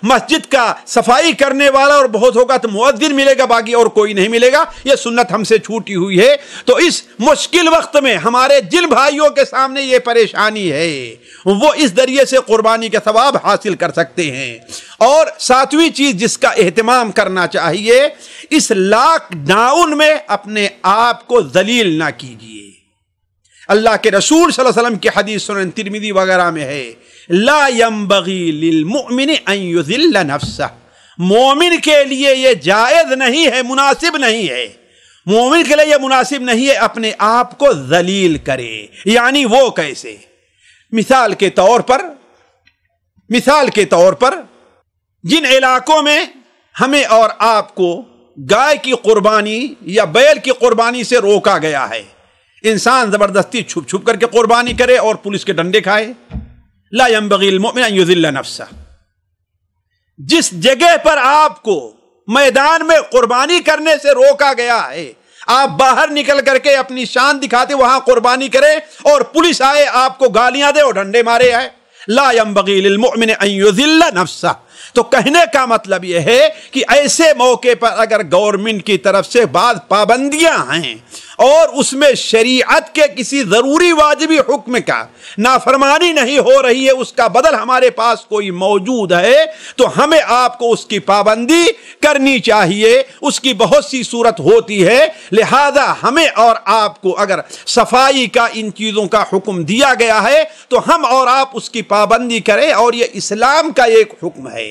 مسجد کا صفائی کرنے والا اور بہت ہوگا تو مؤذن ملے گا، باقی اور کوئی نہیں ملے گا۔ یہ سنت ہم سے چھوٹی ہوئی ہے۔ تو اس مشکل وقت میں ہمارے جن بھائیوں کے سامنے یہ پریشانی ہے وہ اس ذریعے سے قربانی کا ثواب حاصل کر سکتے ہیں۔ اور 7ویں چیز جس کا اہتمام کرنا چاہیے، اس لاک ڈاؤن میں اپنے آپ کو ذلیل نہ کیجیے۔ اللہ کے رسول صلی اللہ علیہ وسلم کی حدیث سنن ترمذی وغیرہ میں ہے، لا ينبغي للمؤمن ان يذل نفسه، مومن کے لیے یہ جائز نہیں ہے، مناسب نہیں ہے، مومن کے لیے یہ مناسب نہیں ہے اپنے آپ کو ذلیل کرے۔ یعنی وہ کیسے؟ مثال کے طور پر جن علاقوں میں ہمیں اور آپ کو گائے کی قربانی یا بیل کی قربانی سے روکا گیا ہے، انسان زبردستی چھپ چھپ کر کے قربانی کرے اور پولیس کے ڈنڈے کھائے، لا ينبغي للمؤمن ان يذل نفسه۔ جس جگہ پر آپ کو میدان میں قربانی کرنے سے روکا گیا ہے، آپ باہر نکل کر کے اپنی شان دکھاتے وہاں قربانی کرے اور پولیس آئے آپ کو گالیاں دے اور ڈنڈے مارے آئے، لا ينبغي للمؤمن ان يذل نفسه۔ تو کہنے کا مطلب یہ ہے کہ ایسے موقع پر اگر گورنمنٹ کی طرف سے بعض پابندیاں ہیں اور اس میں شریعت کے کسی ضروری واجبی حکم کا نافرمانی نہیں ہو رہی ہے، اس کا بدل ہمارے پاس کوئی موجود ہے، تو ہمیں آپ کو اس کی پابندی کرنی چاہیے۔ اس کی بہت سی صورت ہوتی ہے، لہذا ہمیں اور آپ کو اگر صفائی کا ان چیزوں کا حکم دیا گیا ہے تو ہم اور آپ اس کی پابندی کریں، اور یہ اسلام کا ایک حکم ہے۔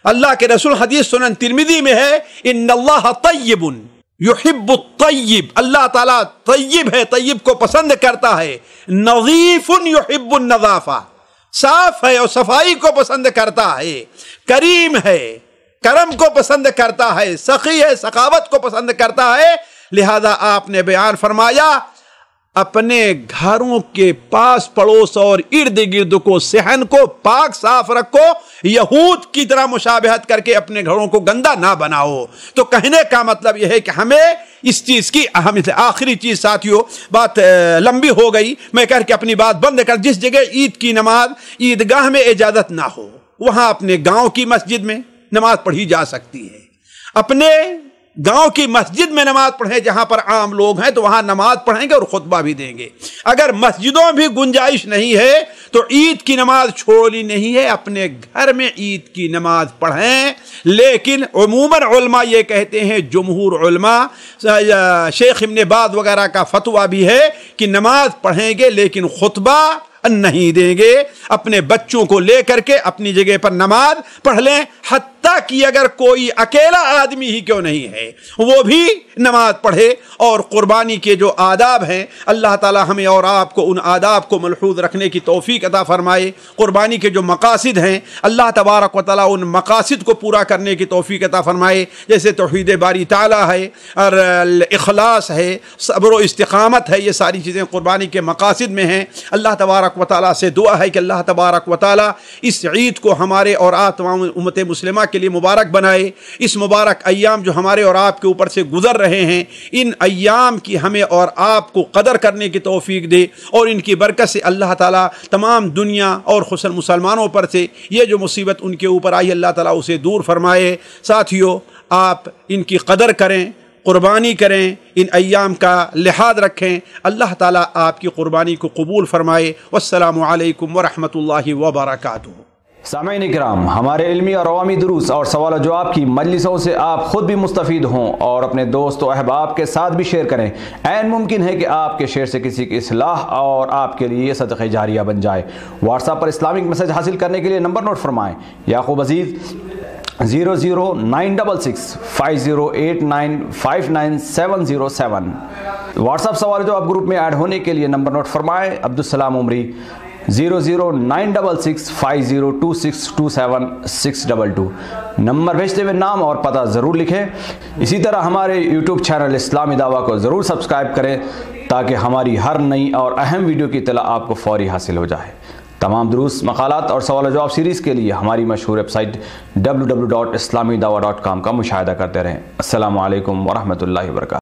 اللہ کے رسول حدیث سنن ترمذی میں ہے، ان اللہ طیب یحب الطیب، اللہ تعالیٰ طیب ہے، طیب کو پسند کرتا ہے، نظیف یحب النظافہ، صاف ہے اور صفائی کو پسند کرتا ہے، کریم ہے، کرم کو پسند کرتا ہے، سخی ہے، سخاوت کو پسند کرتا ہے۔ لہذا آپ نے بیان فرمایا اپنے گھروں کے پاس پڑوس اور ارد گرد کو، صحن کو پاک صاف رکھو، یہود کی طرح مشابہت کر کے اپنے گھروں کو گندا نہ بناؤ۔ تو کہنے کا مطلب یہ ہے کہ ہمیں اس چیز کی اہمیت ہے۔ آخری چیز ساتھیوں، بات لمبی ہو گئی، میں کہہ کے اپنی بات بند کر، جس جگہ عید کی نماز عیدگاہ میں اجازت نہ ہو وہاں اپنے گاؤں کی مسجد میں نماز پڑھی جا سکتی ہے۔ اپنے گاؤں کی مسجد میں نماز پڑھیں، جہاں پر عام لوگ ہیں تو وہاں نماز پڑھیں گے اور خطبہ بھی دیں گے۔ اگر مسجدوں بھی گنجائش نہیں ہے تو عید کی نماز چھوڑی نہیں ہے، اپنے گھر میں عید کی نماز پڑھیں۔ لیکن عموماً علماء یہ کہتے ہیں، جمہور علماء، شیخ ابن باز وغیرہ کا فتویٰ بھی ہے کہ نماز پڑھیں گے لیکن خطبہ نہیں دیں گے، اپنے بچوں کو لے کر کے اپنی جگہ پر نماز پڑھ لیں، حتی حتیٰ کہ اگر کوئی اکیلا آدمی ہی کیوں نہیں ہے وہ بھی نماز پڑھے، اور قربانی کے جو آداب ہیں اللہ تعالی ہمیں اور آپ کو ان آداب کو ملحوظ رکھنے کی توفیق عطا فرمائے۔ قربانی کے جو مقاصد ہیں اللہ تبارک و تعالی ان مقاصد کو پورا کرنے کی توفیق عطا فرمائے، جیسے توحید باری تعالی ہے اور اخلاص ہے، صبر و استقامت ہے، یہ ساری چیزیں قربانی کے مقاصد میں ہیں۔ اللہ تبارک و تعالی سے دعا ہے کہ اللہ تبارک و تعالی اس عید کو ہمارے اور آپ تمام امت مسلمہ کے لیے مبارک بنائے۔ اس مبارک ایام جو ہمارے اور آپ کے اوپر سے گزر رہے ہیں، ان ایام کی ہمیں اور آپ کو قدر کرنے کی توفیق دے، اور ان کی برکت سے اللہ تعالیٰ تمام دنیا اور خصوصاً مسلمانوں پر سے یہ جو مصیبت ان کے اوپر آئی اللہ تعالیٰ اسے دور فرمائے۔ ساتھیو، آپ ان کی قدر کریں، قربانی کریں، ان ایام کا لحاظ رکھیں۔ اللہ تعالیٰ آپ کی قربانی کو قبول فرمائے۔ والسلام علیکم ورحمۃ اللہ وبرکاتہ۔ سامعین کرام، ہمارے علمی اور عوامی دروس اور سوال و جواب کی مجلسوں سے آپ خود بھی مستفید ہوں اور اپنے دوست و احباب کے ساتھ بھی شیئر کریں۔ عین ممکن ہے کہ آپ کے شیئر سے کسی کی اصلاح اور آپ کے لیے صدقہ جاریہ بن جائے۔ واٹس ایپ پر اسلامک میسج حاصل کرنے کے لیے نمبر نوٹ فرمائیں: یعقوب عزیز 00966 5089 59707۔ واٹس ایپ سوال جو آپ گروپ میں ایڈ ہونے کے لیے نمبر نوٹ فرمائیں: عبدالسلام عمری 00966 502627 نمبر بھیجتے ہوئے نام اور پتہ ضرور لکھیں۔ اسی طرح ہمارے یوٹیوب چینل اسلامی دعویٰ کو ضرور سبسکرائب کریں تاکہ ہماری ہر نئی اور اہم ویڈیو کی اطلاع آپ کو فوری حاصل ہو جائے۔ تمام دروس، مقالات اور سوال و جواب سیریز کے لیے ہماری مشہور ویب سائٹ www.islamidawah.com کا مشاہدہ کرتے رہیں۔ السلام علیکم ورحمۃ اللہ وبرکاتہ۔